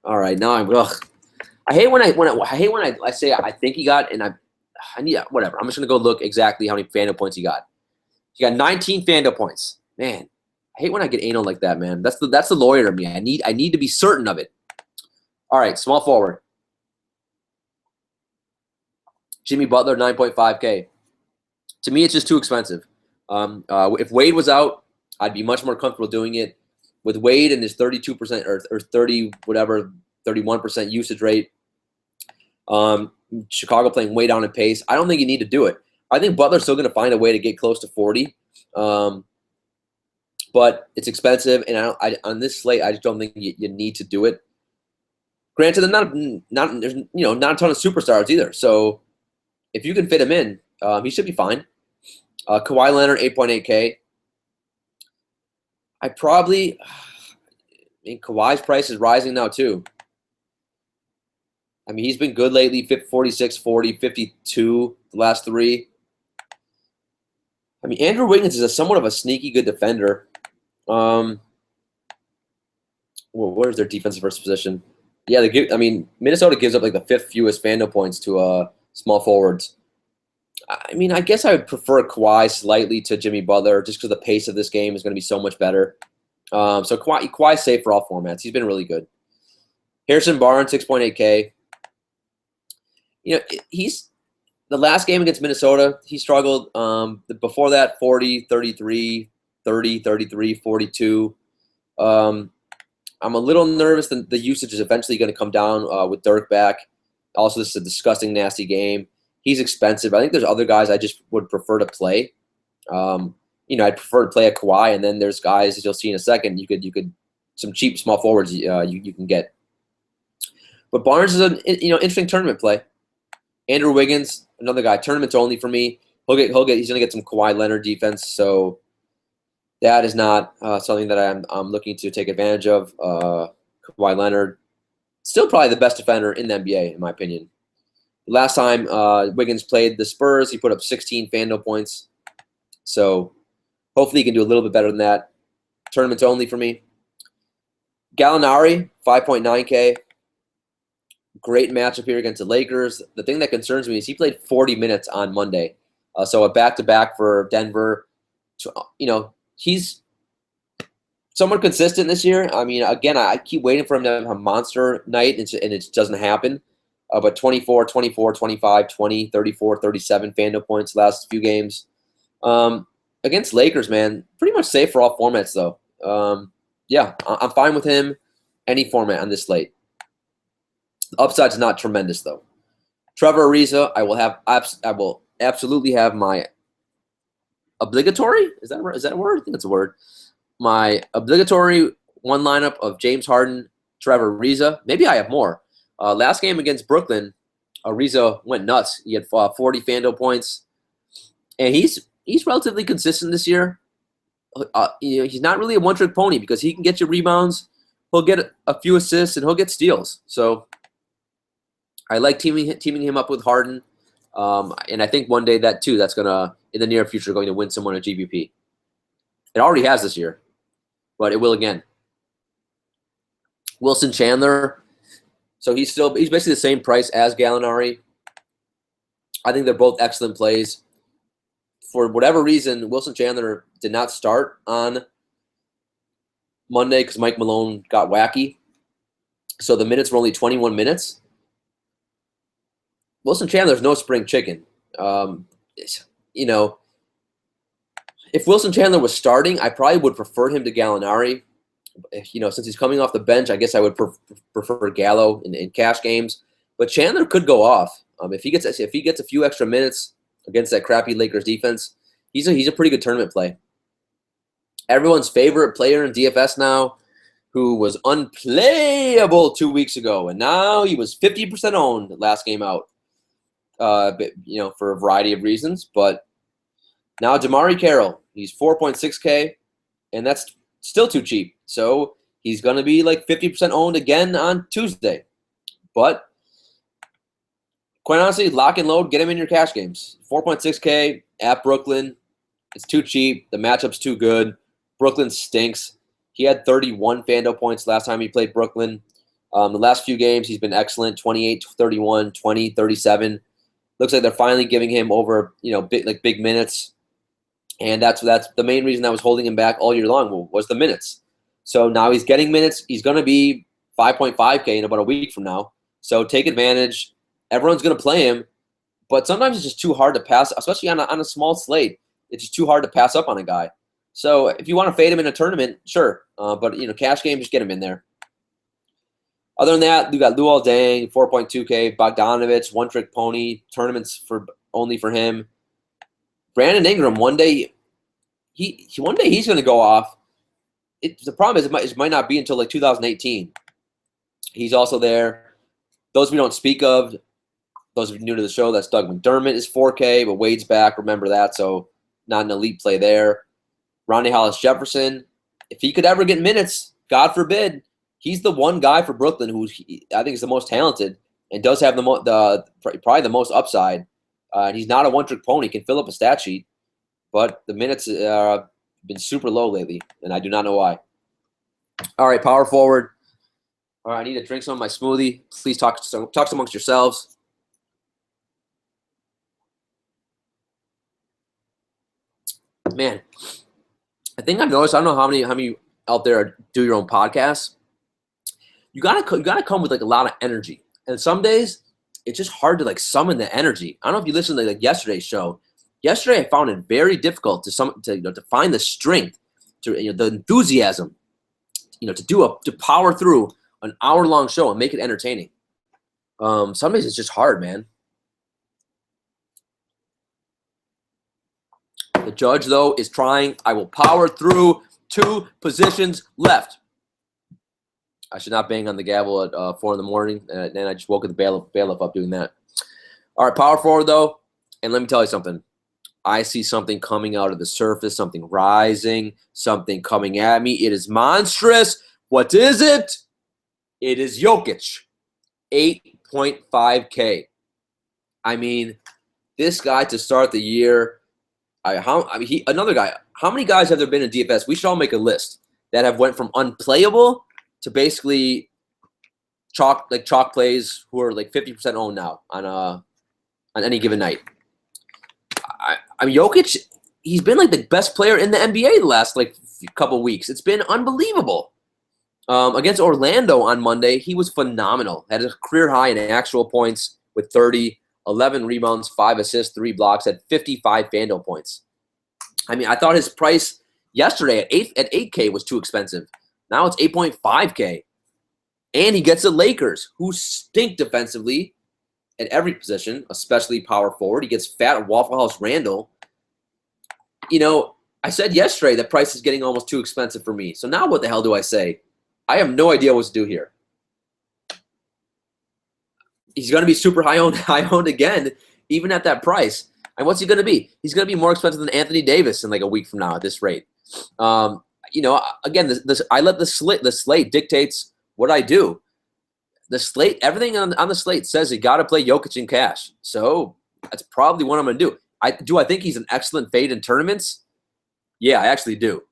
All right, now I hate when I say I think he got, and I need whatever. I'm just gonna go look exactly how many Fando points he got. He got 19 Fando points. Man, I hate when I get anal like that, man. That's the lawyer in me. I need to be certain of it. All right, small forward. Jimmy Butler, 9.5K. To me, it's just too expensive. If Wade was out, I'd be much more comfortable doing it. With Wade and his 32% or 30 whatever 31% usage rate, Chicago playing way down in pace, I don't think you need to do it. I think Butler's still going to find a way to get close to 40, but it's expensive, and on this slate, I just don't think you need to do it. Granted, there's not a ton of superstars either, so if you can fit him in, he should be fine. Kawhi Leonard, 8.8K. Kawhi's price is rising now too. I mean, he's been good lately, 46, 40, 52 the last three. I mean, Andrew Wiggins is somewhat of a sneaky good defender. What is their defensive versus position? Yeah, Minnesota gives up like the 5th fewest Fando points to small forwards. I mean, I guess I would prefer Kawhi slightly to Jimmy Butler just because the pace of this game is going to be so much better. So Kawhi's safe for all formats. He's been really good. Harrison Barnes, 6.8K. He's the last game against Minnesota, he struggled. Before that, 40, 33, 30, 33, 42. I'm a little nervous that the usage is eventually going to come down with Dirk back. Also, this is a disgusting, nasty game. He's expensive. I think there's other guys I just would prefer to play. I'd prefer to play a Kawhi, and then there's guys, as you'll see in a second, you could some cheap small forwards you can get. But Barnes is an interesting tournament play. Andrew Wiggins, another guy, tournaments only for me. He's gonna get some Kawhi Leonard defense, so that is not something that I'm looking to take advantage of. Kawhi Leonard, still probably the best defender in the NBA in my opinion. Last time Wiggins played the Spurs, he put up 16 Fando points, so hopefully he can do a little bit better than that. Tournaments only for me. Gallinari, 5.9K. Great matchup here against the Lakers. The thing that concerns me is he played 40 minutes on Monday. So a back-to-back for Denver. He's somewhat consistent this year. I mean, again, I keep waiting for him to have a monster night, and it just doesn't happen. But 24, 24, 25, 20, 34, 37 Fando points last few games. Against Lakers, man, pretty much safe for all formats, though. Yeah, I'm fine with him any format on this slate. The upside's not tremendous, though. Trevor Ariza, I will absolutely have my obligatory. Is that a word? I think it's a word. My obligatory one lineup of James Harden, Trevor Ariza. Maybe I have more. Last game against Brooklyn, Ariza went nuts. He had 40 Fando points, and he's relatively consistent this year. He's not really a one-trick pony because he can get you rebounds. He'll get a few assists and he'll get steals. So I like teaming him up with Harden, and I think one day that's gonna in the near future going to win someone a GVP. It already has this year, but it will again. Wilson Chandler, so he's basically the same price as Gallinari. I think they're both excellent plays. For whatever reason, Wilson Chandler did not start on Monday because Mike Malone got wacky. So the minutes were only 21 minutes. Wilson Chandler's no spring chicken. If Wilson Chandler was starting, I probably would prefer him to Gallinari. Since he's coming off the bench, I guess I would prefer Gallo in cash games. But Chandler could go off if he gets a few extra minutes against that crappy Lakers defense. He's a pretty good tournament play. Everyone's favorite player in DFS now, who was unplayable 2 weeks ago, and now he was 50% owned last game out. For a variety of reasons, but now Damari Carroll, he's 4.6K, and that's still too cheap. So he's going to be like 50% owned again on Tuesday. But quite honestly, lock and load, get him in your cash games. 4.6K at Brooklyn. It's too cheap. The matchup's too good. Brooklyn stinks. He had 31 FanDuel points last time he played Brooklyn. The last few games, he's been excellent. 28, 31, 20, 37. Looks like they're finally giving him over, big minutes. And that's the main reason that was holding him back all year long was the minutes. So now he's getting minutes. He's going to be 5.5K in about a week from now. So take advantage. Everyone's going to play him. But sometimes it's just too hard to pass, especially on a small slate. It's just too hard to pass up on a guy. So if you want to fade him in a tournament, sure. But, cash game, just get him in there. Other than that, we got Luol Deng, 4.2K, Bogdanovich, one-trick pony, tournaments only for him. Brandon Ingram, one day he's going to go off. The problem is it might not be until like 2018. He's also there. Those we don't speak of, those of you new to the show, that's Doug McDermott is 4K, but Wade's back. Remember that, so not an elite play there. Rondae Hollis-Jefferson, if he could ever get minutes, God forbid, he's the one guy for Brooklyn who I think is the most talented and does have probably the most upside. He's not a one-trick pony. He can fill up a stat sheet, but the minutes have been super low lately, and I do not know why. All right, power forward. All right, I need to drink some of my smoothie. Please talk amongst yourselves. Man, I think I've noticed. I don't know how many out there do your own podcasts. You gotta come with like a lot of energy, and some days it's just hard to like summon the energy. I don't know if you listened to like yesterday's show. Yesterday, I found it very difficult to find the strength, the enthusiasm, to power through an hour-long show and make it entertaining. Some days it's just hard, man. The judge, though, is trying. I will power through 2 positions left. I should not bang on the gavel at 4 in the morning, and I just woke the bailiff up doing that. All right, power forward, though, and let me tell you something. I see something coming out of the surface, something rising, something coming at me. It is monstrous. What is it? It is Jokic, 8.5K. I mean, this guy to start the year. Another guy. How many guys have there been in DFS? We should all make a list that have went from unplayable to basically chalk plays who are like 50% owned now on any given night. I mean, Jokic, he's been like the best player in the NBA the last like couple weeks. It's been unbelievable. Against Orlando on Monday, he was phenomenal. Had a career high in actual points with 30, 11 rebounds, 5 assists, 3 blocks, had 55 FanDuel points. I mean, I thought his price yesterday at 8K was too expensive. Now it's 8.5K. And he gets the Lakers, who stink defensively at every position, especially power forward. He gets fat at Waffle House Randall. I said yesterday that price is getting almost too expensive for me. So now what the hell do I say? I have no idea what to do here. He's going to be super high owned again, even at that price. And what's he going to be? He's going to be more expensive than Anthony Davis in like a week from now at this rate. Again, I let the slate dictates what I do. The slate, everything on the slate says you got to play Jokic in cash. So that's probably what I'm going to do. I think he's an excellent fade in tournaments? Yeah, I actually do.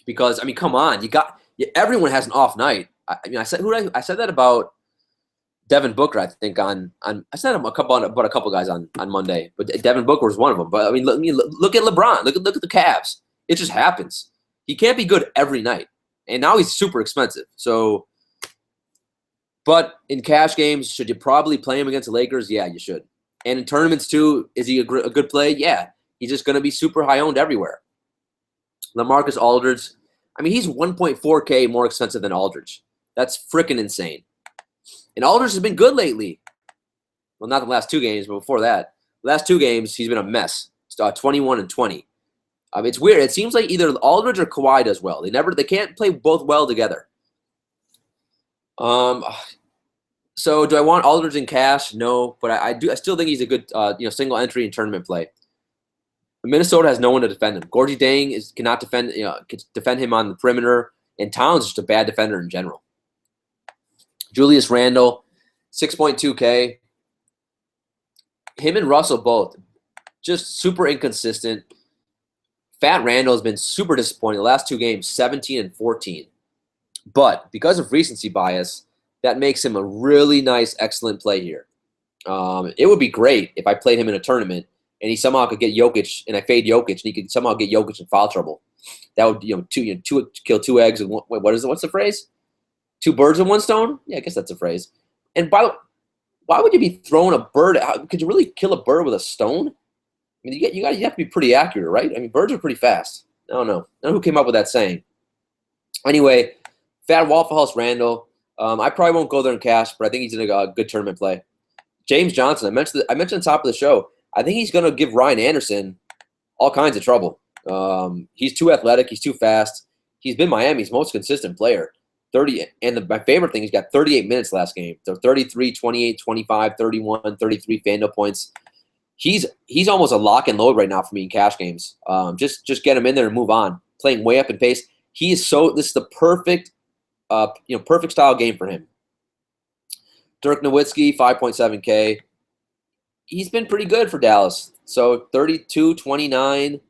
Because, I mean, come on. Everyone has an off night. I said that about Devin Booker, I think, I said about a couple guys on Monday. But Devin Booker was one of them. But, I mean, look at LeBron. Look at the Cavs. It just happens. He can't be good every night. And now he's super expensive. So, but in cash games, should you probably play him against the Lakers? Yeah, you should. And in tournaments, too, is he a good play? Yeah. He's just going to be super high-owned everywhere. LaMarcus Aldridge, I mean, he's 1.4K more expensive than Aldridge. That's freaking insane. And Aldridge has been good lately. Well, not the last 2 games, but before that. The last 2 games, he's been a mess. 21 and 20. It's weird. It seems like either Aldridge or Kawhi does well. They can't play both well together. So do I want Aldridge in cash? No, but I still think he's a good single entry and tournament play. Minnesota has no one to defend him. Gorgie Dang cannot defend him on the perimeter, and Towns is just a bad defender in general. Julius Randle, 6.2K. Him and Russell both just super inconsistent. Fat Randall has been super disappointing. The last 2 games, 17 and 14. But because of recency bias, that makes him a really nice, excellent play here. It would be great if I played him in a tournament and he somehow could get Jokic, and I fade Jokic, and he could somehow get Jokic in foul trouble. That would, kill 2 eggs with one. Wait, what is it? What's the phrase? 2 birds with 1 stone? Yeah, I guess that's a phrase. And by the way, why would you be throwing a bird? Could you really kill a bird with a stone? I mean, you have to be pretty accurate, right? I mean, birds are pretty fast. I don't know. I don't know who came up with that saying. Anyway, Fat Waffle House Randall. I probably won't go there in cash, but I think he's in a good tournament play. James Johnson. I mentioned on the top of the show. I think he's going to give Ryan Anderson all kinds of trouble. He's too athletic. He's too fast. He's been Miami's most consistent player. 30, and my favorite thing, he's got 38 minutes last game. So 33, 28, 25, 31, 33 FanDuel points. He's almost a lock and load right now for me in cash games. Just get him in there and move on. Playing way up in pace. This is the perfect perfect style game for him. Dirk Nowitzki, 5.7K. He's been pretty good for Dallas. So 32, 29,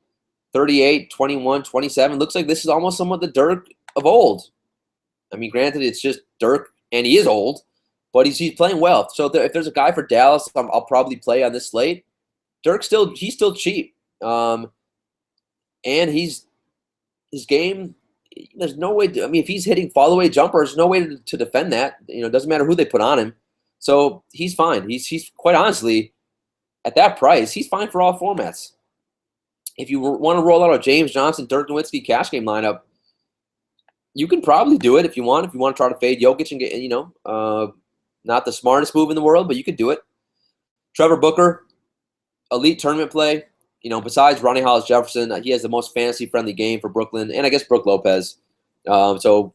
38, 21, 27. Looks like this is almost somewhat the Dirk of old. I mean, granted, it's just Dirk, and he is old, but he's playing well. So if there's a guy for Dallas, I'll probably play on this slate. Dirk's he's still cheap, and his game. There's no way. If he's hitting fall away jumpers, there's no way to defend that. It doesn't matter who they put on him. So he's fine. He's quite honestly, at that price, he's fine for all formats. If you want to roll out a James Johnson, Dirk Nowitzki cash game lineup, you can probably do it if you want. If you want to try to fade Jokic and get, not the smartest move in the world, but you could do it. Trevor Booker, elite tournament play. Besides Ronnie Hollis Jefferson, he has the most fantasy-friendly game for Brooklyn, and I guess Brook Lopez. So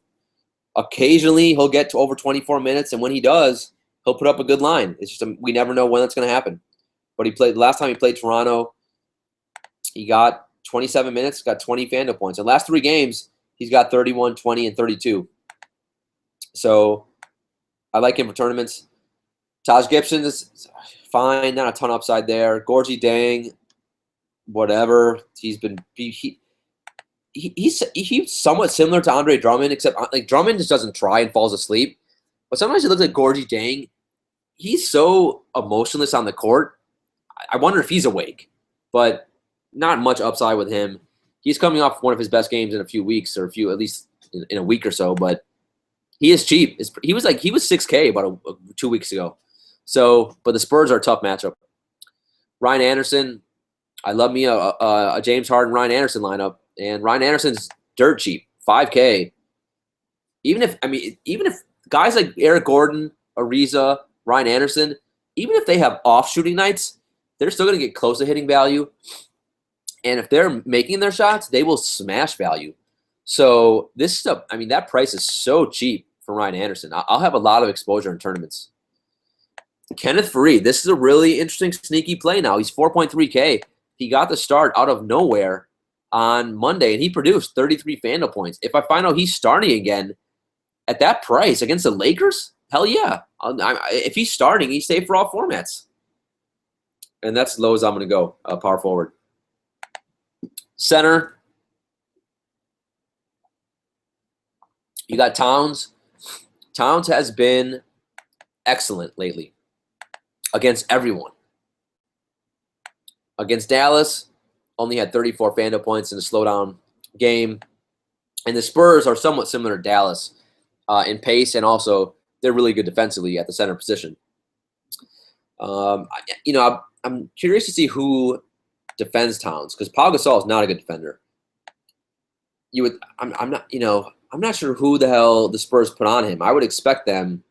occasionally he'll get to over 24 minutes, and when he does, he'll put up a good line. It's just we never know when that's going to happen. But last time he played Toronto, he got 27 minutes, got 20 FanDuel points. In the last 3 games, he's got 31, 20, and 32. So I like him for tournaments. Taj Gibson is fine, not a ton upside there. Gorgie Dang, whatever. He's somewhat similar to Andre Drummond, except like Drummond just doesn't try and falls asleep. But sometimes he looks like Gorgie Dang. He's so emotionless on the court. I wonder if he's awake, but not much upside with him. He's coming off one of his best games in a few weeks, or at least in a week or so. But he is cheap. He was 6K about 2 weeks ago. So, but the Spurs are a tough matchup. Ryan Anderson. I love me a James Harden, Ryan Anderson lineup, and Ryan Anderson's dirt cheap, 5K. Even if guys like Eric Gordon, Ariza, Ryan Anderson, even if they have off shooting nights, they're still going to get close to hitting value. And if they're making their shots, they will smash value. So this stuff, that price is so cheap for Ryan Anderson. I'll have a lot of exposure in tournaments. Kenneth Faried, this is a really interesting sneaky play now. He's 4.3K. He got the start out of nowhere on Monday, and he produced 33 FanDuel points. If I find out he's starting again at that price against the Lakers, hell yeah. If he's starting, he's safe for all formats. And that's as low as I'm going to go, power forward. Center, you got Towns. Towns has been excellent lately against everyone. Against Dallas, only had 34 FanDuel points in a slowdown game. And the Spurs are somewhat similar to Dallas in pace, and also they're really good defensively at the center position. I'm curious to see who defends Towns, because Pau Gasol is not a good defender. I'm not sure who the hell the Spurs put on him. I would expect them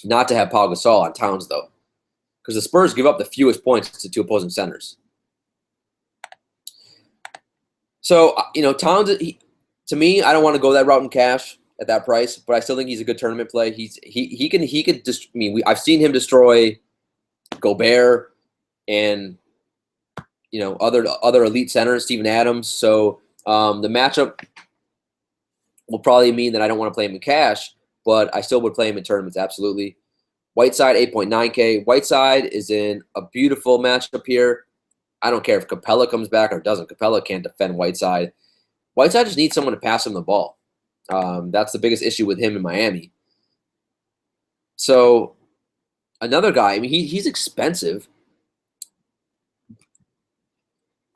not to have Pau Gasol on Towns, though, because the Spurs give up the fewest points to 2 opposing centers. So, Towns, to me, I don't want to go that route in cash at that price, but I still think he's a good tournament play. I've seen him destroy Gobert and other elite centers, Steven Adams. So the matchup will probably mean that I don't want to play him in cash, but I still would play him in tournaments, absolutely. Whiteside 8.9K. Whiteside is in a beautiful matchup here. I don't care if Capella comes back or doesn't. Capella can't defend Whiteside. Whiteside just needs someone to pass him the ball. That's the biggest issue with him in Miami. So another guy, I mean, he's expensive.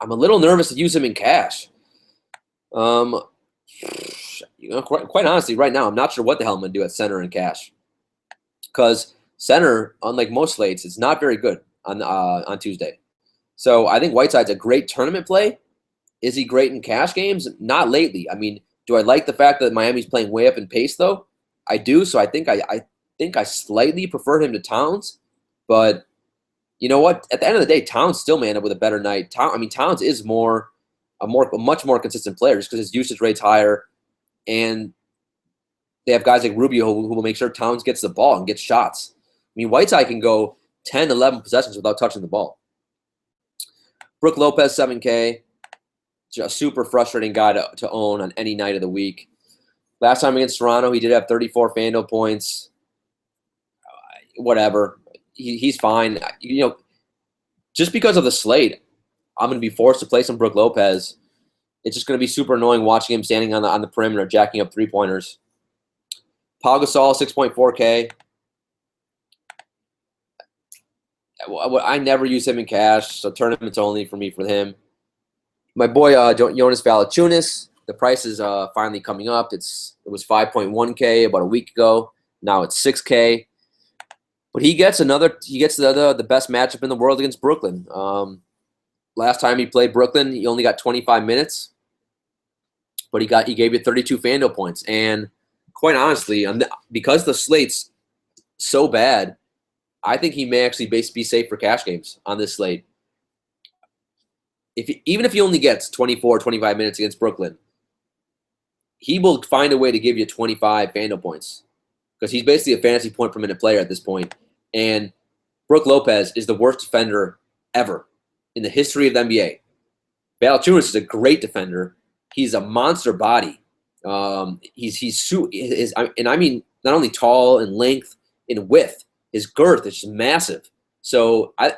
I'm a little nervous to use him in cash. Quite honestly, right now, I'm not sure what the hell I'm going to do at center in cash. Because center, unlike most slates, is not very good on Tuesday. So I think Whiteside's a great tournament play. Is he great in cash games? Not lately. I mean, do I like the fact that Miami's playing way up in pace, though? I do, so I think I slightly prefer him to Towns. But you know what? At the end of the day, Towns still may end up with a better night. Towns is a much more consistent player just because his usage rate's higher, and they have guys like Rubio who will make sure Towns gets the ball and gets shots. I mean, Whiteside can go 10, 11 possessions without touching the ball. Brook Lopez, 7K. Just a super frustrating guy to own on any night of the week. Last time against Toronto, he did have 34 FanDuel points. Whatever. He's fine. Just because of the slate, I'm going to be forced to play some Brook Lopez. It's just going to be super annoying watching him standing on the perimeter, jacking up three-pointers. Pau Gasol, 6.4K. I never use him in cash, so tournaments only for me for him. My boy Jonas Valanciunas, the price is finally coming up. It was 5.1K about a week ago. Now it's 6K. But he gets the best matchup in the world against Brooklyn. Last time he played Brooklyn, he only got 25 minutes, but he gave you 32 FanDuel points. And quite honestly, because the slate's so bad, I think he may actually be safe for cash games on this slate. Even if he only gets 24, 25 minutes against Brooklyn, he will find a way to give you 25 FanDuel points because he's basically a fantasy point per minute player at this point. And Brook Lopez is the worst defender ever in the history of the NBA. Valanciunas is a great defender. He's a monster body. And I mean not only tall in length, in width, his girth is just massive. So I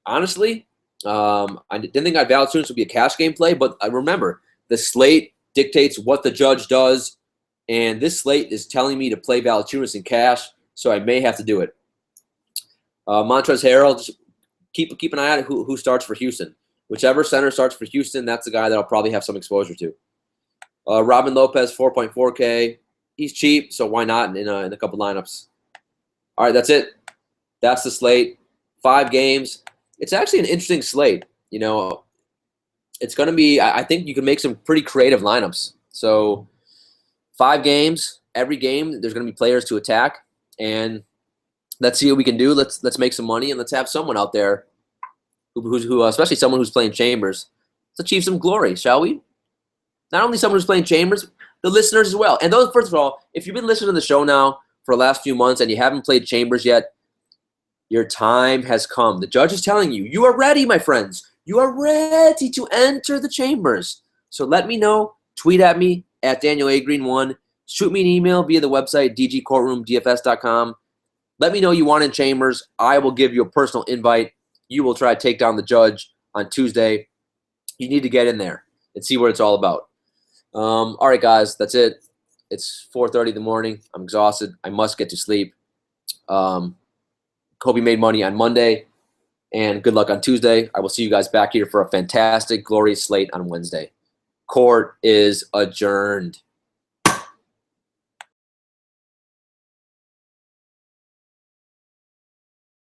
honestly, I didn't think Valanciunas would be a cash game play, but I remember the slate dictates what the judge does, and this slate is telling me to play Valanciunas in cash, so I may have to do it. Montrezl Harrell, just keep an eye on who starts for Houston. Whichever center starts for Houston, that's the guy that I'll probably have some exposure to. Robin Lopez, 4.4K. He's cheap, so why not in a couple lineups? All right, that's it. That's the slate. 5 games. It's actually an interesting slate. It's going to be – I think you can make some pretty creative lineups. So 5 games. Every game there's going to be players to attack. And let's see what we can do. Let's make some money, and let's have someone out there who especially someone who's playing Chambers, let's achieve some glory, shall we? Not only someone who's playing Chambers, the listeners as well. And those, first of all, if you've been listening to the show now for the last few months and you haven't played Chambers yet, your time has come. The judge is telling you, you are ready, my friends. You are ready to enter the Chambers. So let me know. Tweet at me at DanielAGreen1. Shoot me an email via the website, dgcourtroomdfs.com. Let me know you want in Chambers. I will give you a personal invite. You will try to take down the judge on Tuesday. You need to get in there and see what it's all about. All right, guys, that's it. It's 4:30 in the morning. I'm exhausted. I must get to sleep. Kobe made money on Monday, and good luck on Tuesday. I will see you guys back here for a fantastic, glorious slate on Wednesday. Court is adjourned.